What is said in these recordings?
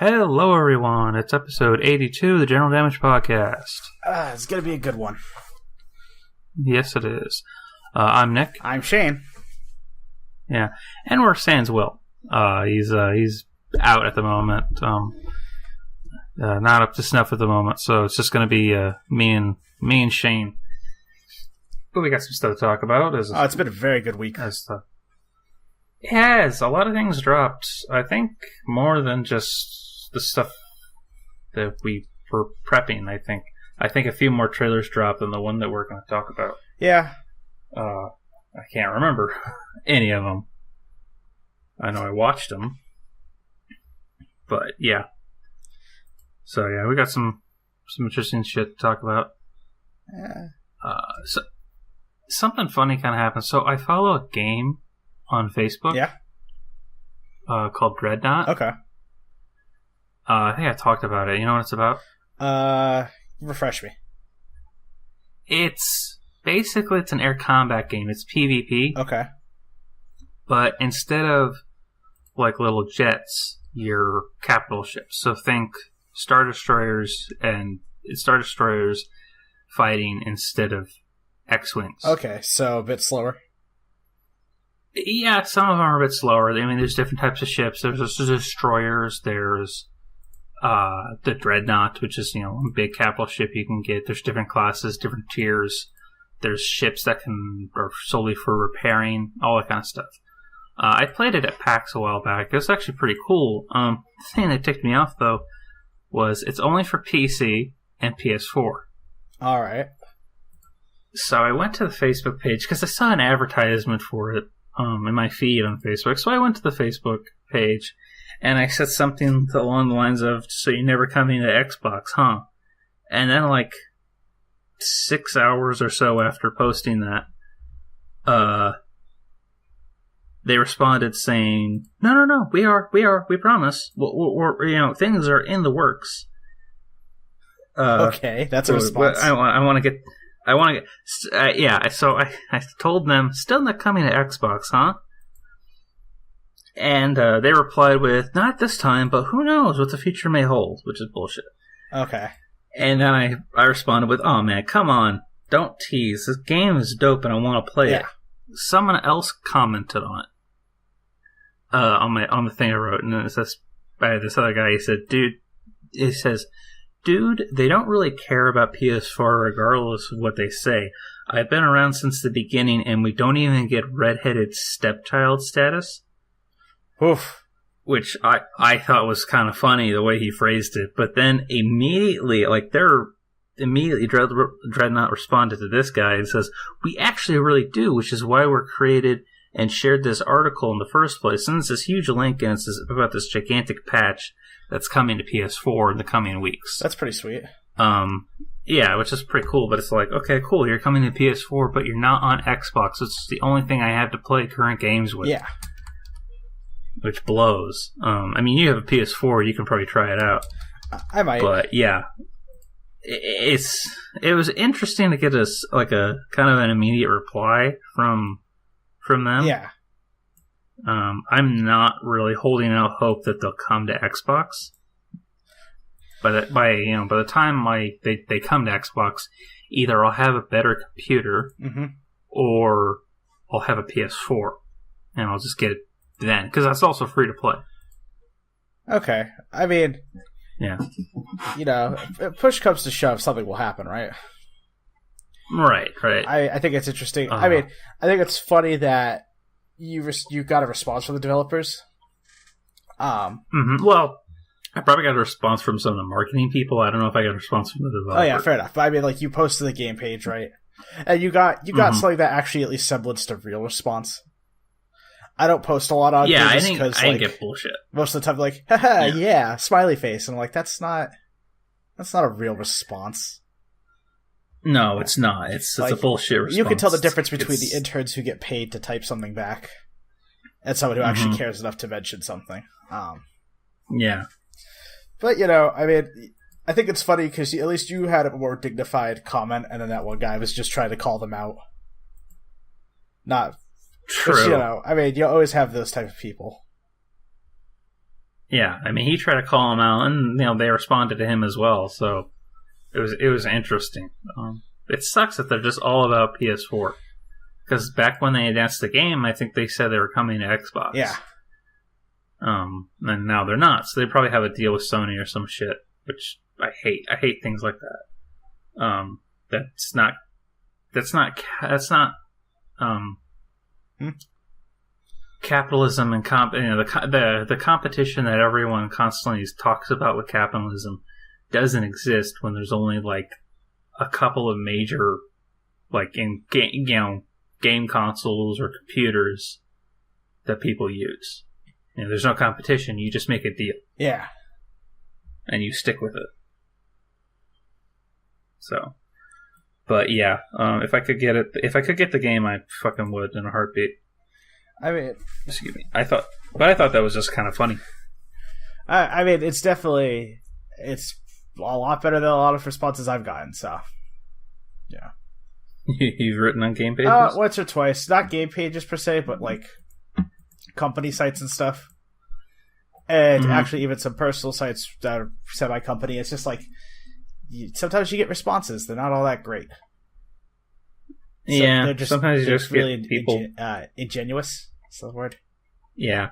Hello, everyone. It's episode 82 of the General Damage Podcast. It's going to be a good one. Yes, it is. I'm Nick. I'm Shane. Yeah, and we're sans Will. He's out at the moment. Not up to snuff at the moment, so it's just going to be me and Shane. But we got some stuff to talk about. It's been a very good week. It has. A lot of things dropped. I think more than just the stuff that we were prepping. I think a few more trailers dropped than the one that we're going to talk about. Yeah. I can't remember any of them. I know I watched them. But, yeah. So, yeah, we got some interesting shit to talk about. Yeah. So something funny kind of happened. So, I follow a game on Facebook. Yeah. Called Dreadnought. Okay. I think I talked about it. You know what it's about? Refresh me. It's an air combat game. It's PvP. Okay. But instead of like little jets, you're capital ships. So think Star Destroyers fighting instead of X-Wings. Okay, so a bit slower. Yeah, some of them are a bit slower. I mean, there's different types of ships. There's destroyers. There's the Dreadnought, which is, a big capital ship you can get. There's different classes, different tiers. There's ships that are solely for repairing, all that kind of stuff. I played it at PAX a while back. It was actually pretty cool. The thing that ticked me off, though, was it's only for PC and PS4. All right. So I went to the Facebook page because I saw an advertisement for it in my feed on Facebook. So I went to the Facebook page and I said something along the lines of, "So you're never coming to Xbox, huh?" And then, like 6 hours or so after posting that, they responded saying, "No, we are, we promise. We're things are in the works." Okay, that's a response. So I told them, "Still not coming to Xbox, huh?" And they replied with, "Not this time, but who knows what the future may hold," which is bullshit. Okay. And then I responded with, "Oh man, come on, don't tease. This game is dope and I want to play it." Someone else commented on it. On the thing I wrote, and it says by this other guy, he says, "Dude, they don't really care about PS4 regardless of what they say. I've been around since the beginning and we don't even get redheaded stepchild status." Oof. Which I thought was kind of funny the way he phrased it. But then immediately, Dreadnought responded to this guy and says, "We actually really do, which is why we're created and shared this article in the first place. And it's this huge link and it's about this gigantic patch that's coming to PS4 in the coming weeks." That's pretty sweet. Yeah, which is pretty cool. But it's like, okay, cool, you're coming to PS4, but you're not on Xbox. It's the only thing I have to play current games with. Yeah. Which blows. I mean, you have a PS4, you can probably try it out. I might. But yeah, it was interesting to get a kind of an immediate reply from them. Yeah. I'm not really holding out hope that they'll come to Xbox. But by the time they come to Xbox, either I'll have a better computer, or I'll have a PS4, and I'll just get it then, because that's also free to play. Okay. I mean, yeah. If push comes to shove, something will happen, right? Right. I think it's interesting. I mean, I think it's funny that you got a response from the developers. Well, I probably got a response from some of the marketing people. I don't know if I got a response from the developers. Oh yeah, fair enough. But I mean, you posted the game page, right? And you got something that actually at least semblance to real response. I don't post a lot on games because I didn't get bullshit. Most of the time, haha, yeah, smiley face, and I'm like, that's not a real response. No, it's not. It's a bullshit response. You can tell the difference between the interns who get paid to type something back and someone who actually cares enough to mention something. Yeah. But, I mean, I think it's funny because at least you had a more dignified comment, and then that one guy was just trying to call them out. Not... True. Which, I mean, you always have those type of people. Yeah, I mean, he tried to call him out, and they responded to him as well. So it was interesting. It sucks that they're just all about PS4, because back when they announced the game, I think they said they were coming to Xbox. Yeah. And now they're not. So they probably have a deal with Sony or some shit, which I hate. I hate things like that. That's not capitalism and the competition that everyone constantly talks about with capitalism doesn't exist when there's only like a couple of major game consoles or computers that people use. There's no competition. You just make a deal. Yeah. And you stick with it. So, but yeah, if I could get the game, I fucking would in a heartbeat. I mean, excuse me. I thought that was just kind of funny. I mean, it's a lot better than a lot of responses I've gotten. So, yeah. You've written on game pages? Once or twice. Not game pages per se, but like company sites and stuff. And actually even some personal sites that are semi-company. It's just like, sometimes you get responses. They're not all that great. So yeah, they're just, sometimes you just really get people... ingenuous. Is that the word? Yeah.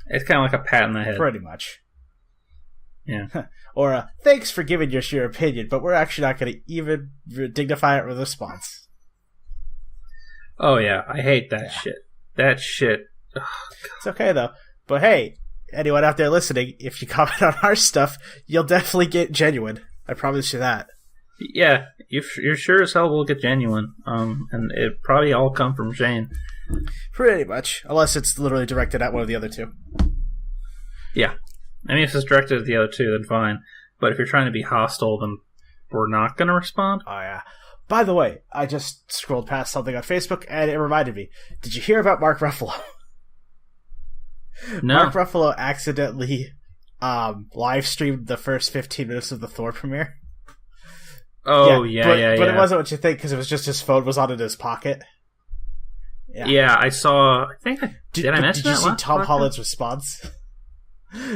It's kind of like a pat in the head. Pretty much. Yeah. Or, thanks for giving us your opinion, but we're actually not going to even dignify it with a response. Oh yeah, I hate that shit. That shit. Oh, it's okay though. But hey, anyone out there listening, if you comment on our stuff, you'll definitely get genuine. I promise you that. Yeah, you're sure as hell will get genuine. And it probably all come from Shane. Pretty much. Unless it's literally directed at one of the other two. Yeah. I mean, if it's directed at the other two, then fine. But if you're trying to be hostile, then we're not going to respond. Oh, yeah. By the way, I just scrolled past something on Facebook, and it reminded me. Did you hear about Mark Ruffalo? No. Mark Ruffalo accidentally live streamed the first 15 minutes of the Thor premiere. Oh, yeah. But it wasn't what you think, because it was just his phone was on in his pocket. Yeah, I saw... Did I mention Did you that see Tom Holland's response?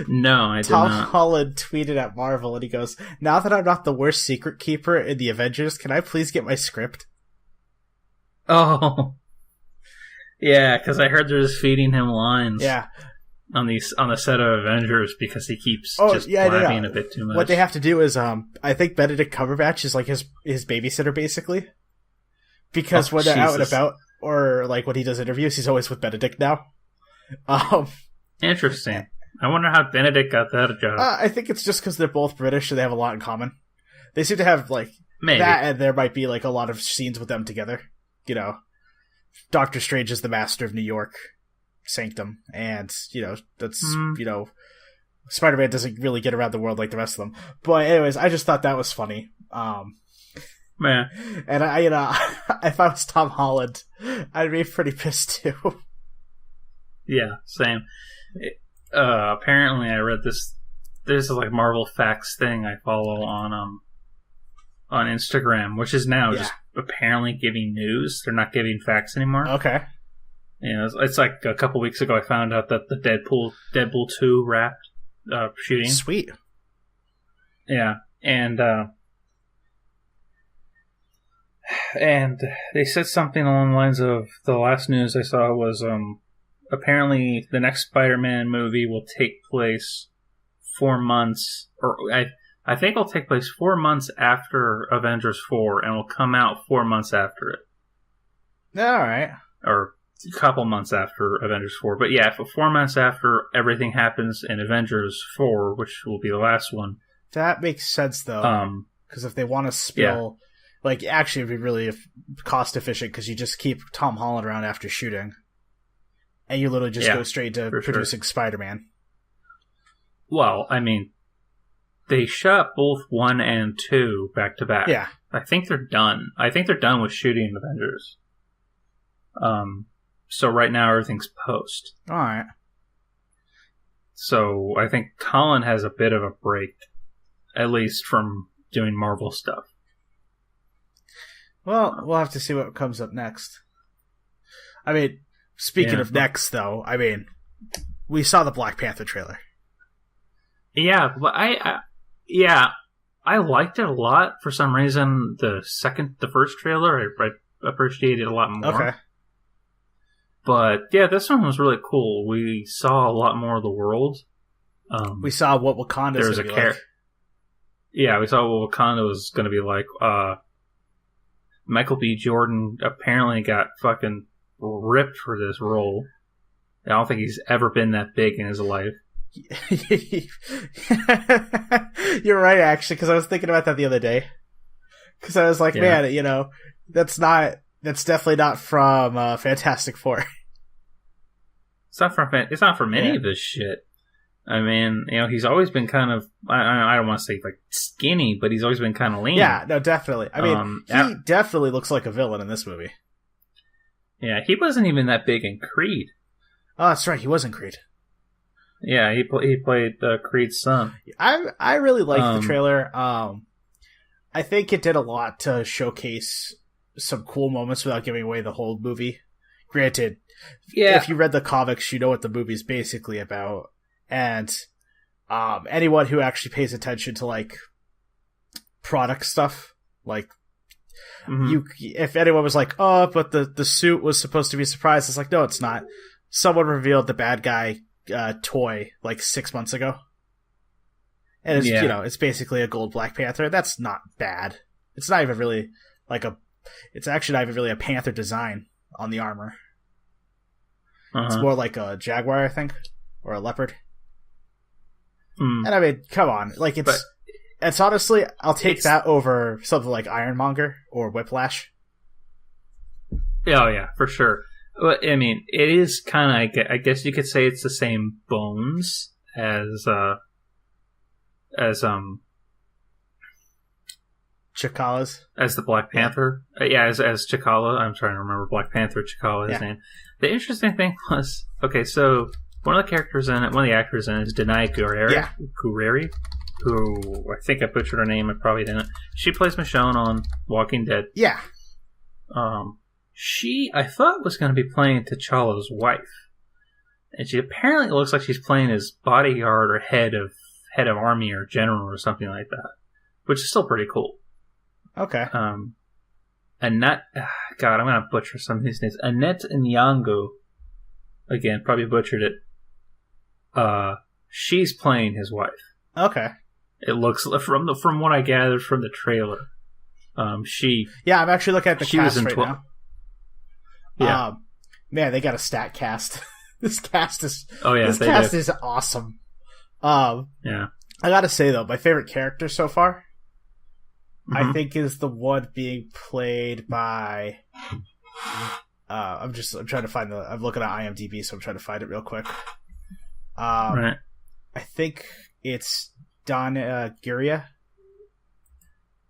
No, I did not. Tom Holland tweeted at Marvel, and he goes, "Now that I'm not the worst secret keeper in the Avengers, can I please get my script?" Oh. Yeah, because I heard they're just feeding him lines. Yeah. On the set of Avengers because he keeps blabbing a bit too much. What they have to do is, I think Benedict Cumberbatch is like his babysitter, basically. Because when they're out and about, or like when he does interviews, he's always with Benedict now. Interesting. I wonder how Benedict got that job. I think it's just because they're both British, so they have a lot in common. They seem to have, like, maybe that, and there might be, like, a lot of scenes with them together. Doctor Strange is the master of New York sanctum, and, that's, Spider-Man doesn't really get around the world like the rest of them. But anyways, I just thought that was funny. Man. And I if I was Tom Holland, I'd be pretty pissed too. Yeah, same. Apparently I read this. There's like Marvel Facts thing I follow on Instagram, which is now just apparently giving news. They're not giving facts anymore. Okay. It's like a couple weeks ago I found out that the Deadpool 2 wrapped shooting. Sweet. Yeah, and they said something along the lines of, the last news I saw was apparently the next Spider-Man movie will take place 4 months, or I think it'll take place 4 months after Avengers 4, and will come out 4 months after it. All right. Or a couple months after Avengers 4. But yeah, 4 months after everything happens in Avengers 4, which will be the last one. That makes sense, though. Because if they want to spill... Like, actually, it'd be really cost efficient, because you just keep Tom Holland around after shooting. And you literally just go straight to producing Spider-Man. Well, I mean, they shot both 1 and 2 back to back. Yeah. I think they're done. I think they're done with shooting Avengers. So right now everything's post. Alright. So I think Colin has a bit of a break, at least from doing Marvel stuff. Well, we'll have to see what comes up next. I mean, speaking of next, though, I mean, we saw the Black Panther trailer. Yeah, but I liked it a lot for some reason. The first trailer, I appreciated it a lot more. Okay. But yeah, this one was really cool. We saw a lot more of the world. We saw what Wakanda's going to be like. Yeah, we saw what Wakanda was going to be like. Michael B. Jordan apparently got fucking ripped for this role. I don't think he's ever been that big in his life. You're right, actually, because I was thinking about that the other day. Because I was like, man, that's definitely not from Fantastic Four. It's not from any of this shit. I mean, he's always been kind of, I don't want to say like skinny, but he's always been kind of lean. Yeah, no, definitely. I mean, he definitely looks like a villain in this movie. Yeah, he wasn't even that big in Creed. Oh, that's right, he was in Creed. Yeah, he played Creed's son. I really liked the trailer. I think it did a lot to showcase some cool moments without giving away the whole movie. Granted, if you read the comics, you know what the movie's basically about. And anyone who actually pays attention to like product stuff, like if anyone was like, "Oh, but the suit was supposed to be a surprise," it's like, no, it's not. Someone revealed the bad guy toy like 6 months ago, and it's it's basically a gold Black Panther. That's not bad. It's not even really it's actually not even really a panther design on the armor. It's more like a jaguar, I think, or a leopard. And I mean, come on, like it's honestly, I'll take that over something like Ironmonger or Whiplash. Oh yeah, for sure. Well, I mean, it is kind of, I guess you could say it's the same bones as Chikala's, as the Black Panther. As Chikala. I'm trying to remember Black Panther, Chikala, his name. The interesting thing was, okay, so one of the characters in it, one of the actors in it is Denai Gureri, who I think I butchered her name. I probably didn't. She plays Michonne on Walking Dead. Yeah. She, I thought, was going to be playing T'Challa's wife, and she apparently looks like she's playing his bodyguard or head of army or general or something like that, which is still pretty cool. Okay. Annette, God, I'm going to butcher some of these names. Annette Nyango, again, probably butchered it. She's playing his wife. Okay. It looks from what I gathered from the trailer. She. Yeah, I'm actually looking at the cast right now. Yeah. Man, they got a stat cast. This cast is. Oh yeah, this cast is awesome. Yeah. I gotta say though, my favorite character so far, I think, is the one being played by. I'm trying to find I'm looking at IMDb, so I'm trying to find it real quick. Right. I think it's Donna Guria.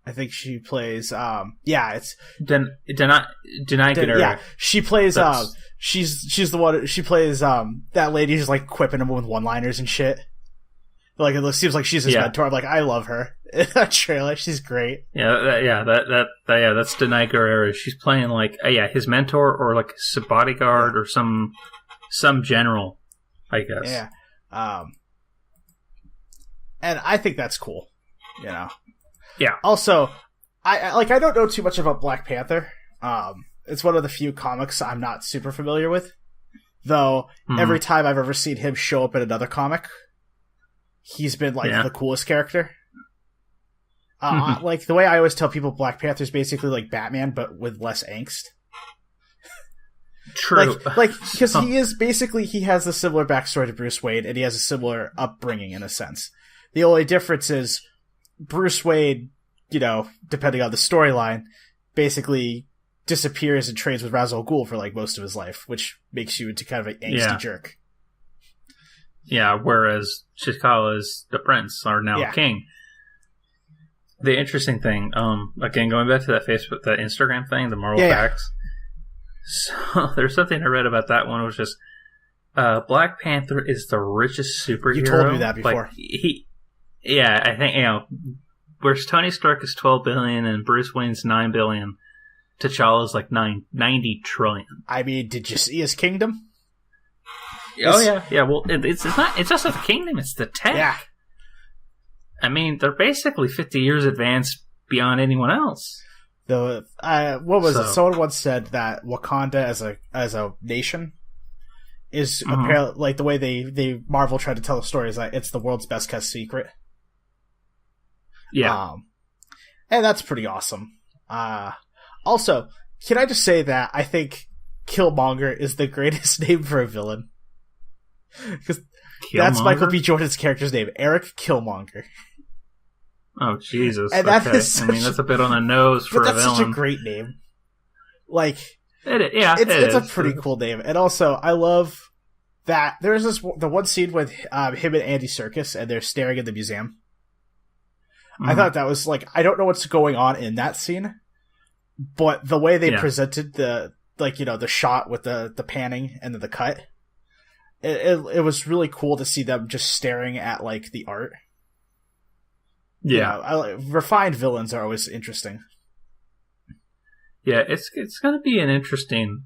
I think she plays. It's Denai Guerrero. Yeah, she plays. She's the one. She plays that lady who's like quipping him with one-liners and shit. Like it seems like she's his mentor. I'm like, I love her. In that trailer, she's great. That's Denai Guerrero. She's playing like his mentor or like his bodyguard or some general, I guess. Yeah. And I think that's cool. You know. Yeah. Also, I don't know too much about Black Panther. It's one of the few comics I'm not super familiar with. Though every time I've ever seen him show up in another comic, he's been like the coolest character. Like the way I always tell people, Black Panther's basically like Batman, but with less angst. True. Because he has a similar backstory to Bruce Wayne, and he has a similar upbringing in a sense. The only difference is Bruce Wayne, depending on the storyline, basically disappears and trains with Ra's al Ghul for like most of his life, which makes you into kind of an angsty jerk. Yeah, whereas T'Challa is the prince, or now king. The interesting thing, again, going back to that Instagram thing, the Marvel Facts. So there's something I read about that one, which is Black Panther is the richest superhero. You told me that before. I think, whereas Tony Stark is $12 billion and Bruce Wayne's $9 billion, T'Challa's like 90 trillion. I mean, did you see his kingdom? Oh yeah. Well, it's just not the kingdom; it's the tech. Yeah. I mean, they're basically 50 years advanced beyond anyone else. What was it? Someone once said that Wakanda as a nation is apparently, like, the way they Marvel tried to tell the story is that it's the world's best kept secret. Yeah. And that's pretty awesome. Also, can I just say that I think Killmonger is the greatest name for a villain? Because that's Michael B. Jordan's character's name, Eric Killmonger. Oh, Jesus. And that is I mean, that's a bit on the nose for a villain. But that's such a great name. Like, it's a pretty cool name. And also, I love that there's the one scene with him and Andy Serkis, and they're staring at the museum. I thought that was, like, I don't know what's going on in that scene, but the way they presented the shot with the panning and then the cut, it was really cool to see them just staring at, like, the art. Yeah. Refined villains are always interesting. Yeah, it's going to be an interesting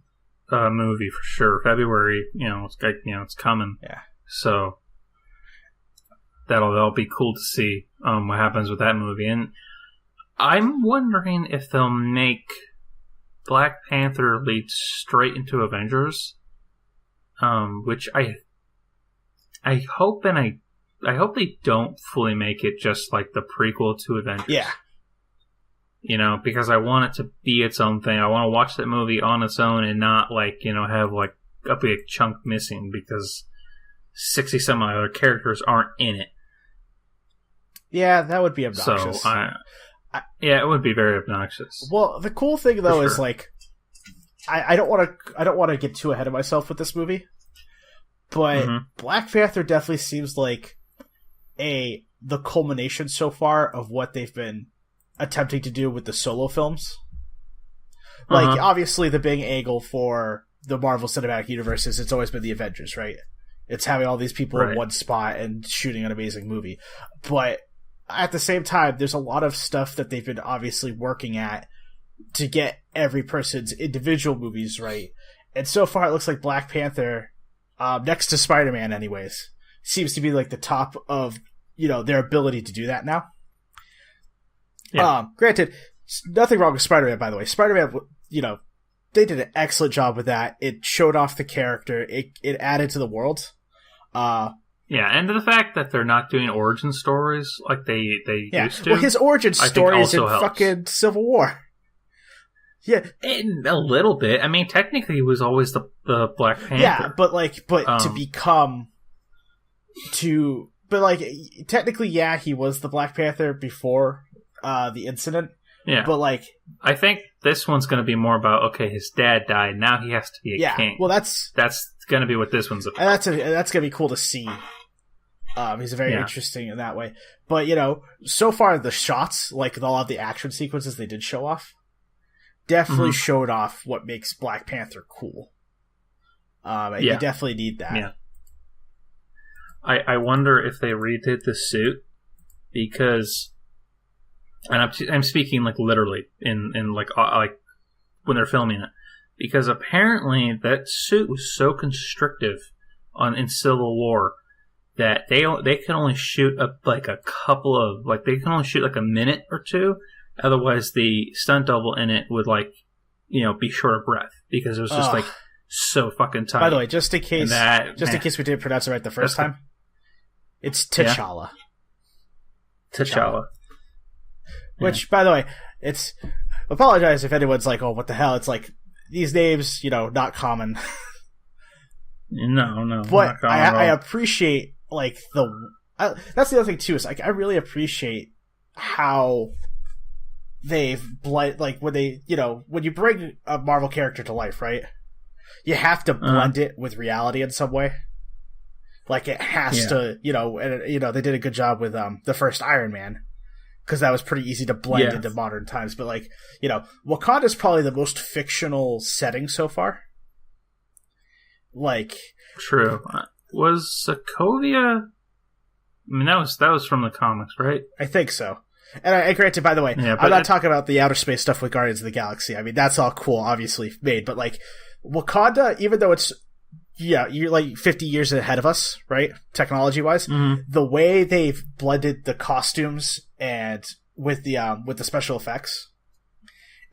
movie for sure. February, it's coming. Yeah. So that'll be cool to see what happens with that movie. And I'm wondering if they'll make Black Panther lead straight into Avengers, which I hope, and I hope they don't fully make it just like the prequel to Avengers. Yeah. Because I want it to be its own thing. I want to watch that movie on its own and not, have, a big chunk missing because 60-some other characters aren't in it. Yeah, that would be obnoxious. So, it would be very obnoxious. Well, the cool thing, though, is, I don't want to get too ahead of myself with this movie, but Black Panther definitely seems like the culmination so far of what they've been attempting to do with the solo films. Like, obviously, the big angle for the Marvel Cinematic Universe is it's always been the Avengers, right? It's having all these people in one spot and shooting an amazing movie. But at the same time, there's a lot of stuff that they've been obviously working at to get every person's individual movies right. And so far, it looks like Black Panther, next to Spider-Man anyways, seems to be like the top of, their ability to do that now. Yeah. Granted, nothing wrong with Spider-Man, by the way. Spider-Man, they did an excellent job with that. It showed off the character. It added to the world. Yeah, and the fact that they're not doing origin stories like they used to. Well, his origin story is in fucking Civil War. Yeah. A little bit. I mean, technically he was always the Black Panther. Yeah, but technically, he was the Black Panther before the incident. Yeah. But, I think this one's going to be more about, his dad died, now he has to be a king. Well, that's going to be what this one's about. And that's going to be cool to see. He's very interesting in that way. But, so far the shots, a lot of the action sequences they did show off, definitely showed off what makes Black Panther cool. And you definitely need that. Yeah. I wonder if they redid the suit, because... And I'm speaking literally in when they're filming it, because apparently that suit was so constrictive in Civil War that they can only shoot a couple of they can only shoot a minute or two, otherwise the stunt double in it would be short of breath because it was just so fucking tight. By the way, just in case we didn't pronounce it right the first time, it's T'Challa. T'Challa. Which, by the way, apologize if anyone's oh, what the hell? It's these names, not common. No. But I appreciate, that's the other thing, too, is, I really appreciate how they've, when they, when you bring a Marvel character to life, right? You have to blend it with reality in some way. It has to, and, they did a good job with the first Iron Man. Because that was pretty easy to blend into modern times. But, Wakanda is probably the most fictional setting so far. True. Was Sokovia... I mean, that was from the comics, right? I think so. And granted, by the way, I'm not talking about the outer space stuff with Guardians of the Galaxy. I mean, that's all cool, obviously made. But, Wakanda, even though it's, you're like 50 years ahead of us, right? Technology wise, the way they've blended the costumes and with the special effects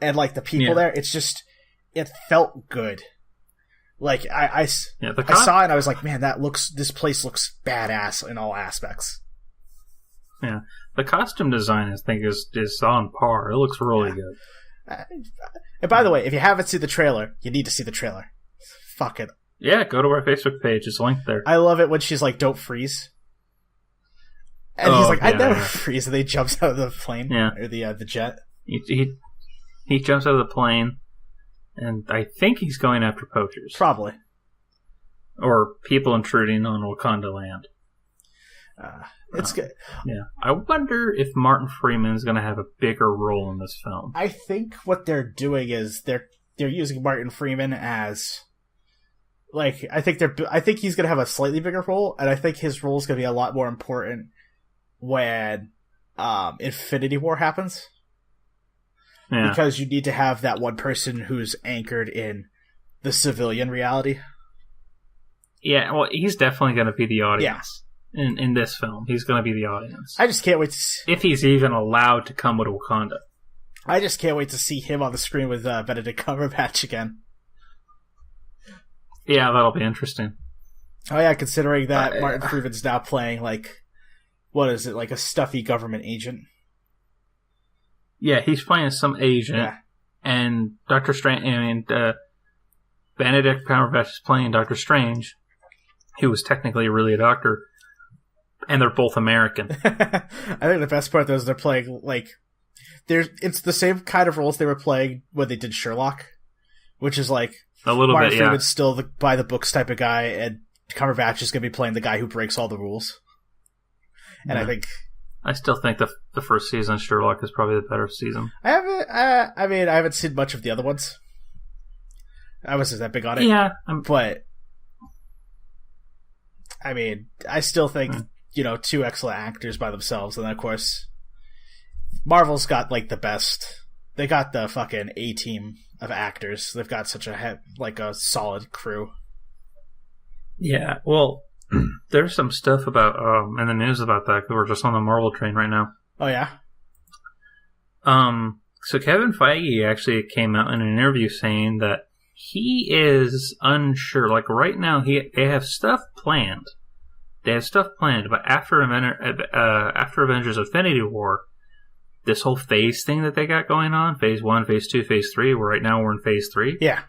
and like the people there, it's just it felt good. Like I saw it and I was like, man, this place looks badass in all aspects. Yeah, the costume design I think is on par. It looks really good. And by the way, if you haven't seen the trailer, you need to see the trailer. Fuck it. Yeah, go to our Facebook page. It's linked there. I love it when she's like, "Don't freeze," and he's like, "I never freeze." And they jumps out of the plane, or the jet. He jumps out of the plane, and I think he's going after poachers, probably, or people intruding on Wakanda land. It's good. Yeah, I wonder if Martin Freeman is going to have a bigger role in this film. I think what they're doing is they're using Martin Freeman as. Like, I think he's going to have a slightly bigger role, and I think his role is going to be a lot more important when Infinity War happens. Yeah. Because you need to have that one person who's anchored in the civilian reality. Yeah, well, he's definitely going to be the audience. Yeah. In this film. He's going to be the audience. I just can't wait to see... If he's even allowed to come with Wakanda. I just can't wait to see him on the screen with Benedict Cumberbatch again. Yeah, that'll be interesting. Oh yeah, considering that Martin Freeman's now playing, like, what is it, like a stuffy government agent? Yeah, he's playing some agent, and Doctor Strange, Benedict Cumberbatch is playing Doctor Strange, who was technically really a doctor, and they're both American. I think the best part, though, is they're playing, like, it's the same kind of roles they were playing when they did Sherlock, which is like, a little Martin bit, Freeman's still the by the books type of guy, and Cumberbatch is going to be playing the guy who breaks all the rules. And I still think the first season of Sherlock is probably the better season. I haven't seen much of the other ones. I wasn't that big on it. Yeah, but I mean, I still think two excellent actors by themselves, and then of course, Marvel's got like the best. They got the fucking A-team of actors. They've got such a solid crew. Yeah, well, there's some stuff about in the news about that because we're just on the Marvel train right now. Oh yeah. So Kevin Feige actually came out in an interview saying that he is unsure. Like right now, they have stuff planned. But after Avengers: Infinity War. This whole phase thing that they got going on, phase 1, phase 2, phase 3, where right now we're in phase 3. Yeah.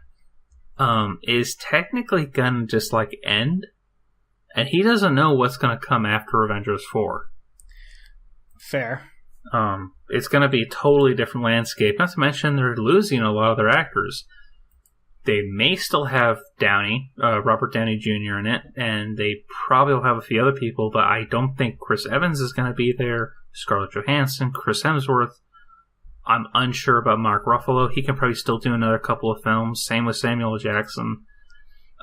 Is technically gonna just like end. And he doesn't know what's gonna come after Avengers 4. Fair. It's gonna be a totally different landscape. Not to mention they're losing a lot of their actors. They may still have Robert Downey Jr. in it, and they probably will have a few other people, but I don't think Chris Evans is gonna be there. Scarlett Johansson, Chris Hemsworth. I'm unsure about Mark Ruffalo. He can probably still do another couple of films. Same with Samuel Jackson.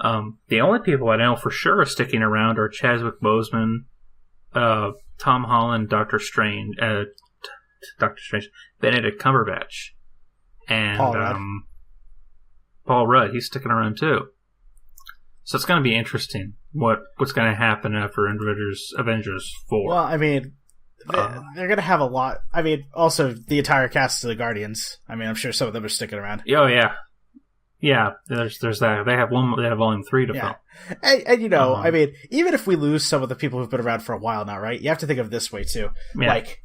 The only people I know for sure are sticking around are Chadwick Boseman, Tom Holland, Doctor Strange, Benedict Cumberbatch, and Paul Rudd. He's sticking around too. So it's going to be interesting what's going to happen after Avengers 4. Well, I mean, they're going to have a lot. I mean, also the entire cast of the Guardians. I mean, I'm sure some of them are sticking around. Oh yeah, yeah. There's that. They have volume 3 to film. And I mean, even if we lose some of the people who've been around for a while now, right? You have to think of it this way too. Yeah. Like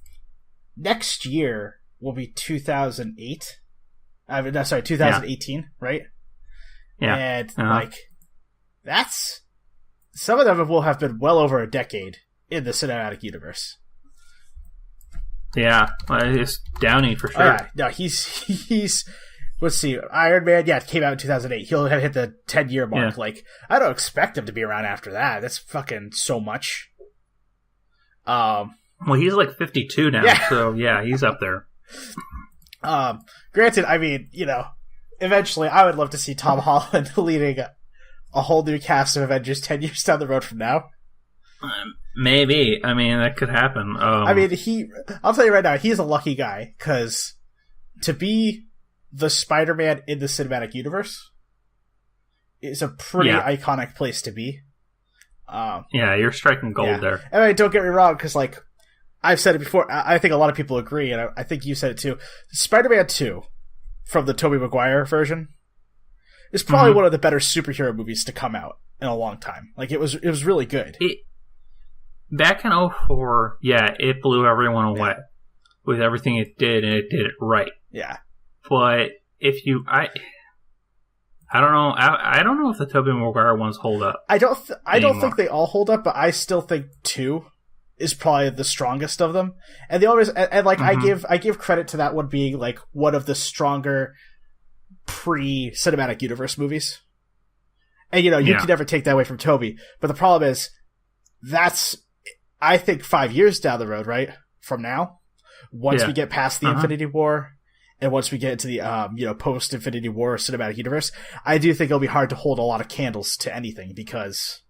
next year will be 2008. 2018, right? Yeah. And like that's some of them will have been well over a decade in the cinematic universe. Yeah, it's Downey for sure. Yeah, no, he's. Let's see, Iron Man. Yeah, it came out in 2008. He'll have hit the 10-year mark. Yeah. Like, I don't expect him to be around after that. That's fucking so much. Well, he's like 52 now, so yeah, he's up there. Granted, I mean, eventually, I would love to see Tom Holland leading a whole new cast of Avengers 10 years down the road from now. Maybe. I mean, that could happen. I mean, I'll tell you right now, he's a lucky guy, because to be the Spider-Man in the cinematic universe is a pretty iconic place to be. Yeah, you're striking gold there. And I mean, don't get me wrong, because like I've said it before, I think a lot of people agree, and I think you said it too. Spider-Man 2 from the Tobey Maguire version is probably one of the better superhero movies to come out in a long time. Like it was really good. Back in 2004, it blew everyone away with everything it did, and it did it right. Yeah. But if you, I don't know. I don't know if the Tobey Maguire ones hold up. I don't think they all hold up, but I still think 2 is probably the strongest of them. And the always I give credit to that one being like one of the stronger pre-cinematic universe movies. And you can never take that away from Tobey. But the problem is that's I think 5 years down the road, right? From now, once we get past the Infinity War. And once we get into the post Infinity War cinematic universe, I do think it'll be hard to hold a lot of candles to anything because,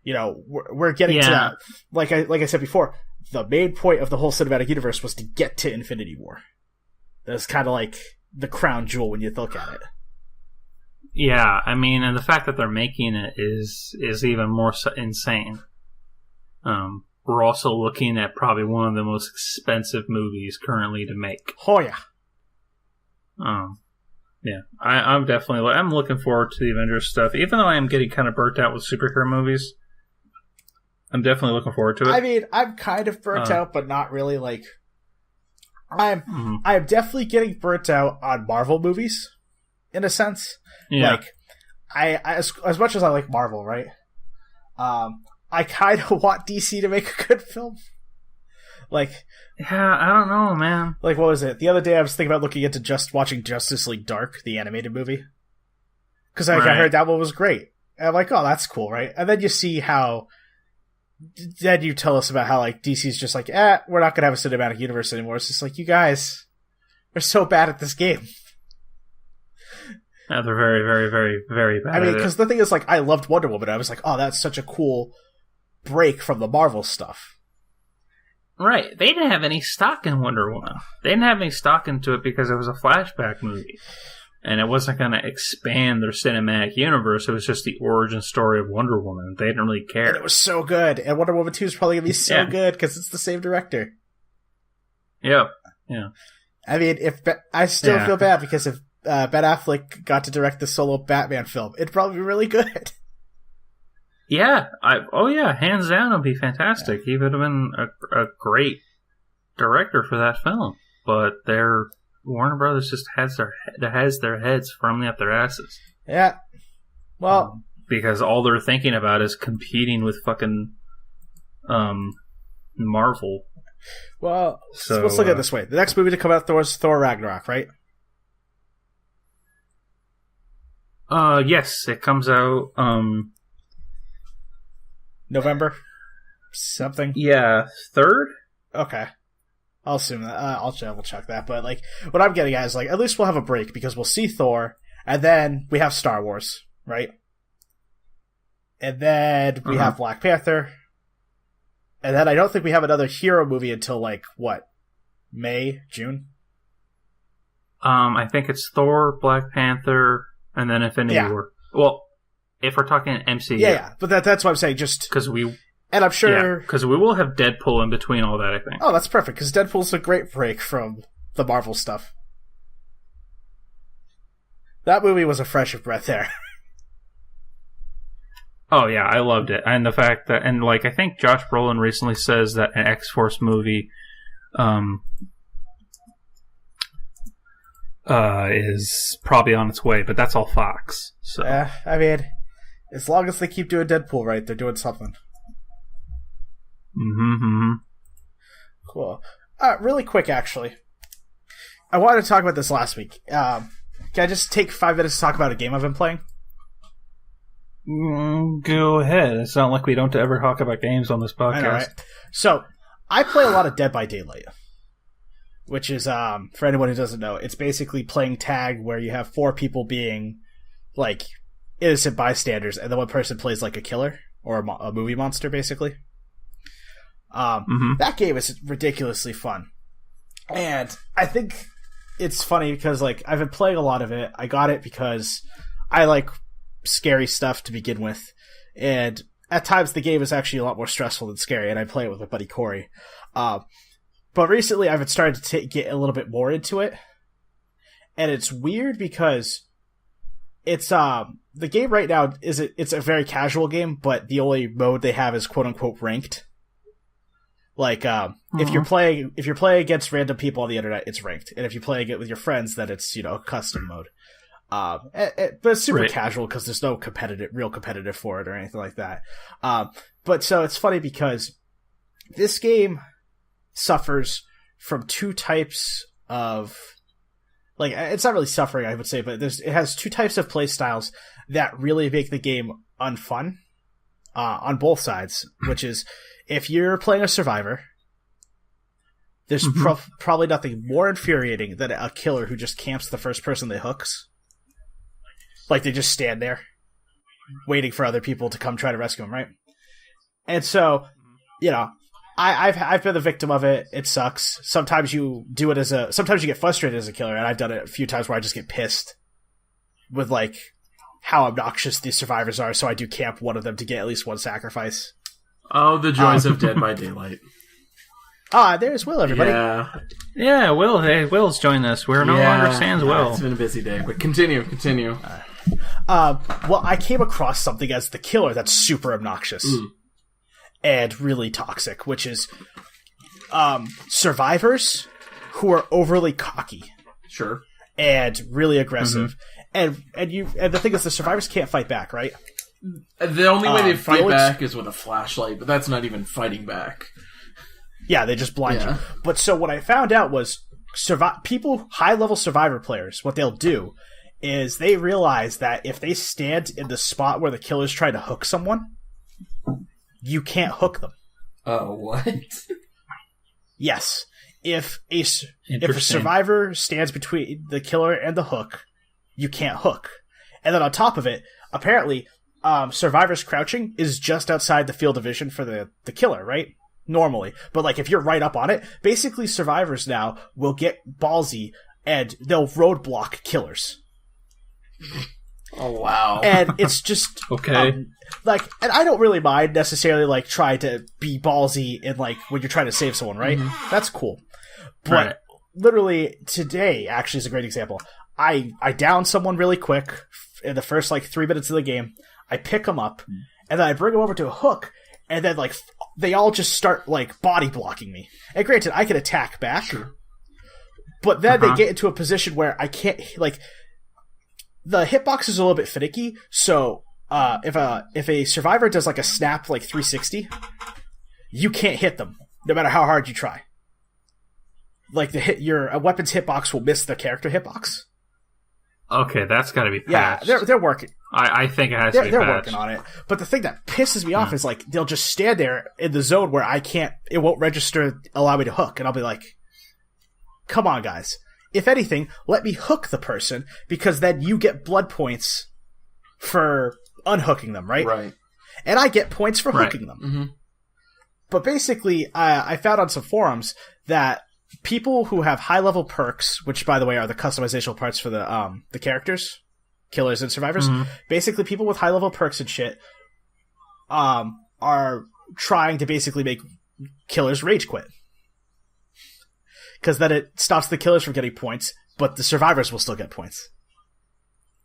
we're getting to that. Like I said before, the main point of the whole cinematic universe was to get to Infinity War. That's kind of like the crown jewel when you look at it. Yeah, I mean, and the fact that they're making it is even more insane. We're also looking at probably one of the most expensive movies currently to make. Oh yeah. I'm definitely I'm looking forward to the Avengers stuff, even though I am getting kind of burnt out with superhero movies. I'm definitely looking forward to it. I mean, I'm kind of burnt out, but not really. Like, I'm definitely getting burnt out on Marvel movies, in a sense. Yeah. Like, as much as I like Marvel, right? I kind of want DC to make a good film. Like, yeah, I don't know, man. Like, what was it? The other day I was thinking about looking into watching Justice League Dark, the animated movie. Because I heard that one was great. And I'm like, oh, that's cool, right? And then you see how... Then you tell us about how, like, DC's just like, we're not going to have a cinematic universe anymore. It's just like, you guys are so bad at this game. Yeah, they're very, very, very, very bad. I mean, because the thing is, like, I loved Wonder Woman. I was like, oh, that's such a cool break from the Marvel stuff. Right. They didn't have any stock in Wonder Woman. They didn't have any stock into it because it was a flashback movie. And it wasn't going to expand their cinematic universe. It was just the origin story of Wonder Woman. They didn't really care. And it was so good. And Wonder Woman 2 is probably going to be so good because it's the same director. Yep. Yeah. I mean, I still feel bad because if Ben Affleck got to direct the solo Batman film, it'd probably be really good. Yeah, hands down, it'd be fantastic. He would have been a great director for that film. But Warner Brothers just has their heads firmly up their asses. Yeah, well, because all they're thinking about is competing with fucking Marvel. Well, so let's look at it this way: the next movie to come out is Thor Ragnarok, right? Yes, it comes out November something. Yeah, 3rd. Okay, I'll assume that. I'll double check that. But like, what I'm getting at is like, at least we'll have a break because we'll see Thor, and then we have Star Wars, right? And then we have Black Panther, and then I don't think we have another hero movie until like what, May, June. I think it's Thor, Black Panther, and then Infinity War. Well, if we're talking MCU. Yeah, but that's what I'm saying, just... And I'm sure... because we will have Deadpool in between all that, I think. Oh, that's perfect, because Deadpool's a great break from the Marvel stuff. That movie was a fresh of breath there. Oh, yeah, I loved it. And the fact that... And, like, I think Josh Brolin recently says that an X-Force movie is probably on its way, but that's all Fox. So. Yeah, I mean... As long as they keep doing Deadpool right, they're doing something. Mm-hmm. Cool. Really quick, actually. I wanted to talk about this last week. Can I just take 5 minutes to talk about a game I've been playing? Go ahead. It's not like we don't ever talk about games on this podcast. I know, right? So, I play a lot of Dead by Daylight. Which is, for anyone who doesn't know, it's basically playing tag where you have 4 people being, like... innocent bystanders, and then one person plays like a killer or a movie monster, basically. That game is ridiculously fun, and I think it's funny because like I've been playing a lot of it. I got it because I like scary stuff to begin with, and at times the game is actually a lot more stressful than scary, and I play it with my buddy Corey. But recently I've been starting to get a little bit more into it, and it's weird because it's the game right now it's a very casual game, but the only mode they have is quote unquote ranked. Like if you're playing against random people on the internet, it's ranked, and if you play it with your friends, then it's custom mode. But it's super casual because there's no real competitive for it or anything like that. But so it's funny because this game suffers from two types of, like, it's not really suffering, I would say, but it has two types of play styles that really make the game unfun on both sides, which is if you're playing a survivor, there's probably nothing more infuriating than a killer who just camps the first person they hooks. Like, they just stand there waiting for other people to come try to rescue them, right? And so, I've been the victim of it. It sucks. Sometimes you do it sometimes you get frustrated as a killer, and I've done it a few times where I just get pissed with, like, how obnoxious these survivors are, so I do camp one of them to get at least one sacrifice. Oh, the joys of Dead by Daylight. There's Will, everybody. Yeah, Will. Hey, Will's joined us. We're no longer sans Will. It's been a busy day, but continue. Well, I came across something as the killer that's super obnoxious and really toxic, which is survivors who are overly cocky. Sure. And really aggressive. And the thing is, the survivors can't fight back, right? The only way they fight back is with a flashlight, but that's not even fighting back. Yeah, they just blind you. But so what I found out was high-level survivor players, what they'll do is they realize that if they stand in the spot where the killer's trying to hook someone, you can't hook them. Oh, what? Yes. If a survivor stands between the killer and the hook, you can't hook. And then on top of it, apparently, survivors crouching is just outside the field of vision for the killer, right? Normally. But, like, if you're right up on it, basically survivors now will get ballsy and they'll roadblock killers. Oh, wow. And it's just... Okay. And I don't really mind necessarily, like, trying to be ballsy in, like, when you're trying to save someone, right? That's cool. But literally, today actually is a great example. I down someone really quick in the first, 3 minutes of the game. I pick them up, and then I bring them over to a hook, and then, they all just start, body blocking me. And granted, I can attack back, but then they get into a position where I can't, the hitbox is a little bit finicky, so if a survivor does, a snap, 360, you can't hit them, no matter how hard you try. Your weapon's hitbox will miss the character hitbox. Okay, that's got to be patched. Yeah, they're working. I think it has to be patched. They're working on it. But the thing that pisses me off is, they'll just stand there in the zone where it won't register, allow me to hook. And I'll be like, come on, guys. If anything, let me hook the person, because then you get blood points for unhooking them, right? Right. And I get points for hooking them. Mm-hmm. But basically, I found on some forums that people who have high-level perks, which, by the way, are the customizational parts for the characters, killers and survivors, basically people with high-level perks and shit are trying to basically make killers rage quit. Because then it stops the killers from getting points, but the survivors will still get points.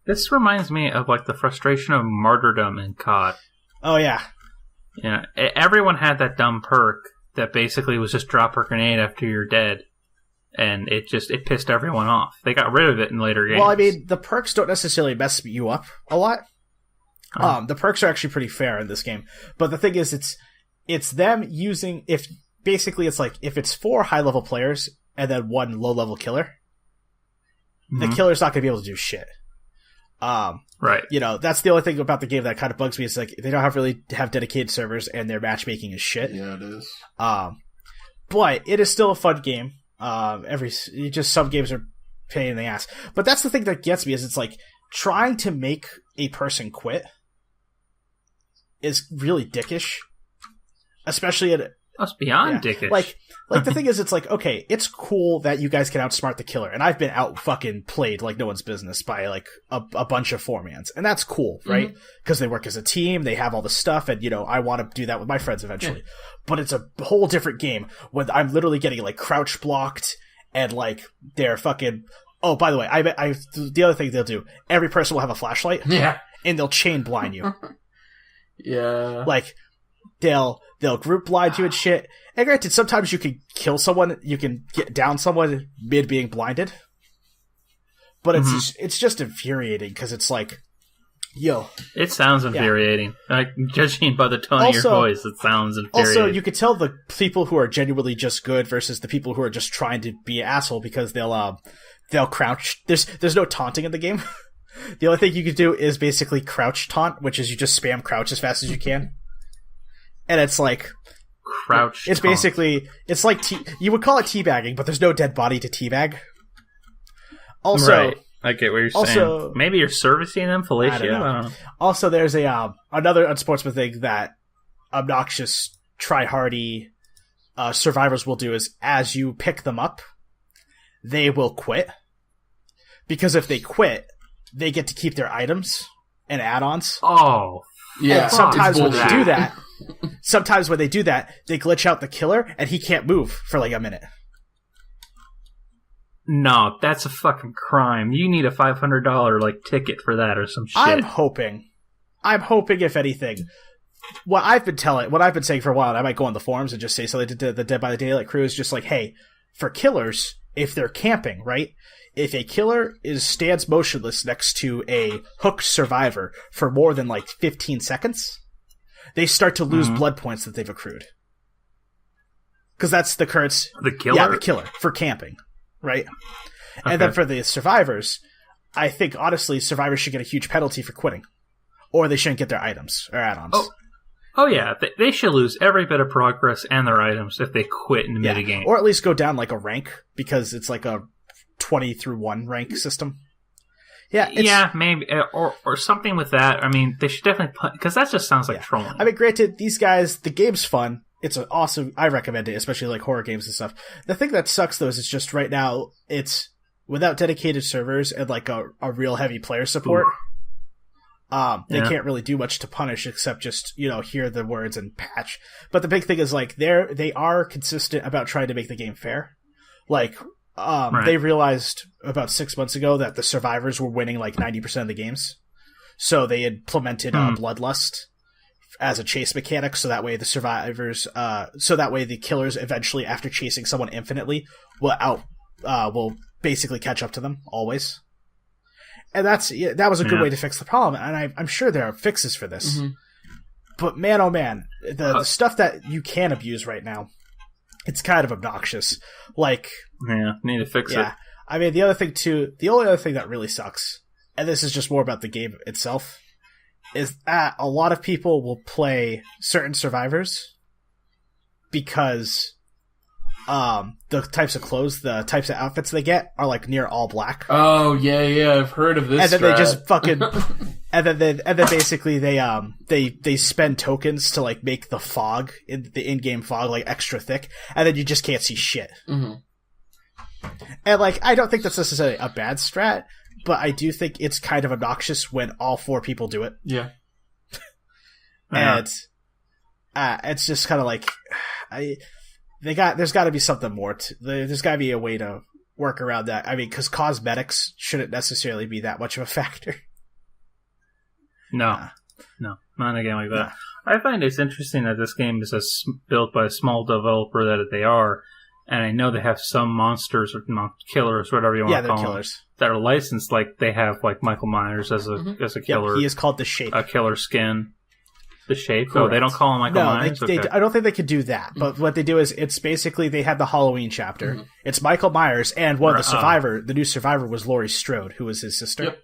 This reminds me of, the frustration of martyrdom in COD. Oh, yeah. Yeah, everyone had that dumb perk that basically was just drop a grenade after you're dead, and it pissed everyone off. They got rid of it in later games. Well, I mean, the perks don't necessarily mess you up a lot. The perks are actually pretty fair in this game, but the thing is, it's them using if it's 4 high level players and then 1 low level killer, the killer's not going to be able to do shit. Right. That's the only thing about the game that kind of bugs me. Is they don't really have dedicated servers, and their matchmaking is shit. Yeah, it is. But it is still a fun game. Some games are pain in the ass. But that's the thing that gets me, is it's trying to make a person quit is really dickish. Especially That's beyond dickish. Like the thing is, it's like, okay, it's cool that you guys can outsmart the killer, and I've been out fucking played like no one's business by like a bunch of 4-mans, and that's cool, right? Because they work as a team, they have all the stuff, and I want to do that with my friends eventually. Yeah. But it's a whole different game when I'm literally getting like crouch blocked, and like they're fucking. Oh, by the way, the other thing they'll do, every person will have a flashlight, and they'll chain blind you. Yeah, like they'll group blind you and shit. And granted, sometimes you can kill someone, you can get down someone mid being blinded. But it's just infuriating because it's like, yo. It sounds infuriating. Yeah. Like, judging by the tone of your voice, it sounds infuriating. Also, you could tell the people who are genuinely just good versus the people who are just trying to be an asshole because they'll crouch. There's no taunting in the game. The only thing you can do is basically crouch taunt, which is you just spam crouch as fast as you can. And it's like crouch. It's taunt. Basically it's like you would call it teabagging, but there's no dead body to teabag. Also, right. I get what you're saying. Maybe you're servicing them, Felicia. I don't know. Also, there's another unsportsman thing that obnoxious, try-hardy survivors will do is as you pick them up, they will quit. Because if they quit, they get to keep their items and add-ons. Oh, yeah. And sometimes when they do that, they glitch out the killer and he can't move for like a minute. No, that's a fucking crime. You need a $500 like ticket for that or some shit. I'm hoping if anything, what I've been saying for a while, and I might go on the forums and just say something to the Dead by the Daylight crew is just like, hey, for killers, if they're camping, right? If a killer stands motionless next to a hooked survivor for more than like 15 seconds, they start to lose blood points that they've accrued. Because that's the current... The killer? Yeah, the killer, for camping, right? Okay. And then for the survivors, I think, honestly, survivors should get a huge penalty for quitting. Or they shouldn't get their items or add-ons. Oh yeah, they should lose every bit of progress and their items if they quit in the mid-game. Or at least go down like a rank, because it's like a 20 through 1 rank system. Yeah, maybe. Or something with that. I mean, they should definitely put... Because that just sounds like trolling. I mean, granted, these guys, the game's fun. It's an awesome... I recommend it, especially like horror games and stuff. The thing that sucks, though, is it's just right now, it's without dedicated servers and like a real heavy player support... They can't really do much to punish except just, hear the words and patch. But the big thing is, like, they are consistent about trying to make the game fair. Like, they realized about 6 months ago that the survivors were winning, like, 90% of the games. So they implemented Bloodlust as a chase mechanic, so that way the survivors, the killers eventually, after chasing someone infinitely, will basically catch up to them, always. And that was a good way to fix the problem, and I'm sure there are fixes for this. Mm-hmm. But man, oh man, the stuff that you can abuse right now, it's kind of obnoxious. Like, need to fix it. I mean, the only other thing that really sucks, and this is just more about the game itself, is that a lot of people will play certain survivors because the types of clothes, the types of outfits they get are like near all black. Oh yeah, I've heard of this. And then they just fucking, and then basically they spend tokens to like make the fog the in-game fog like extra thick, and then you just can't see shit. Mm-hmm. And like, I don't think that's necessarily a bad strat, but I do think it's kind of obnoxious when all 4 people do it. Yeah, and it's just kind of like there's got to be something more. There's got to be a way to work around that. I mean, because cosmetics shouldn't necessarily be that much of a factor. No, not in a game like that. I find it's interesting that this game is built by a small developer that they are, and I know they have some monsters or killers, whatever you want to call them, that are licensed. Like they have like Michael Myers as a killer. Yep, he is called the Shape. A killer skin. The Shape? Oh, they don't call him Michael Myers? No, I don't think they could do that. But what they do is, it's basically, they had the Halloween chapter. Mm-hmm. It's Michael Myers, and the new survivor was Laurie Strode, who was his sister. Yep.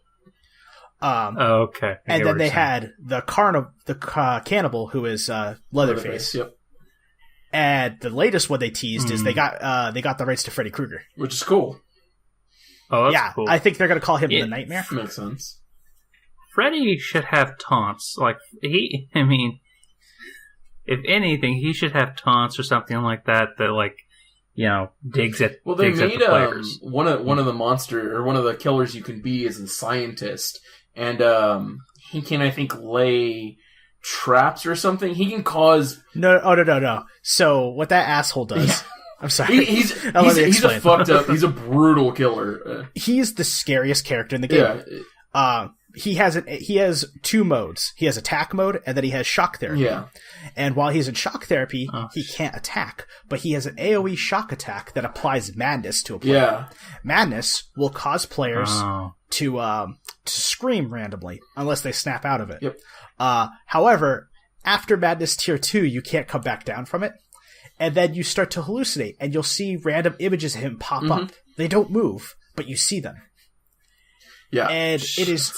Okay. And then they had the cannibal, who is Leatherface. Yep. And the latest one they teased is they got the rights to Freddy Krueger. Which is cool. Oh, that's cool. I think they're going to call him the Nightmare. Makes sense. Freddy should have taunts. Like, if anything, he should have taunts or something like that like, digs at they digs at made the players. one of the monster or one of the killers you can be is a scientist, and he can, I think, lay traps or something. He can cause no. So what that asshole does? I'm sorry. He's a fucked up. He's a brutal killer. He's the scariest character in the game. Yeah. He has two modes. He has attack mode, and then he has shock therapy. Yeah. And while he's in shock therapy, he can't attack, but he has an AoE shock attack that applies madness to a player. Yeah. Madness will cause players to scream randomly unless they snap out of it. Yep. However, after madness tier 2, you can't come back down from it. And then you start to hallucinate, and you'll see random images of him pop up. They don't move, but you see them. Yeah. And it is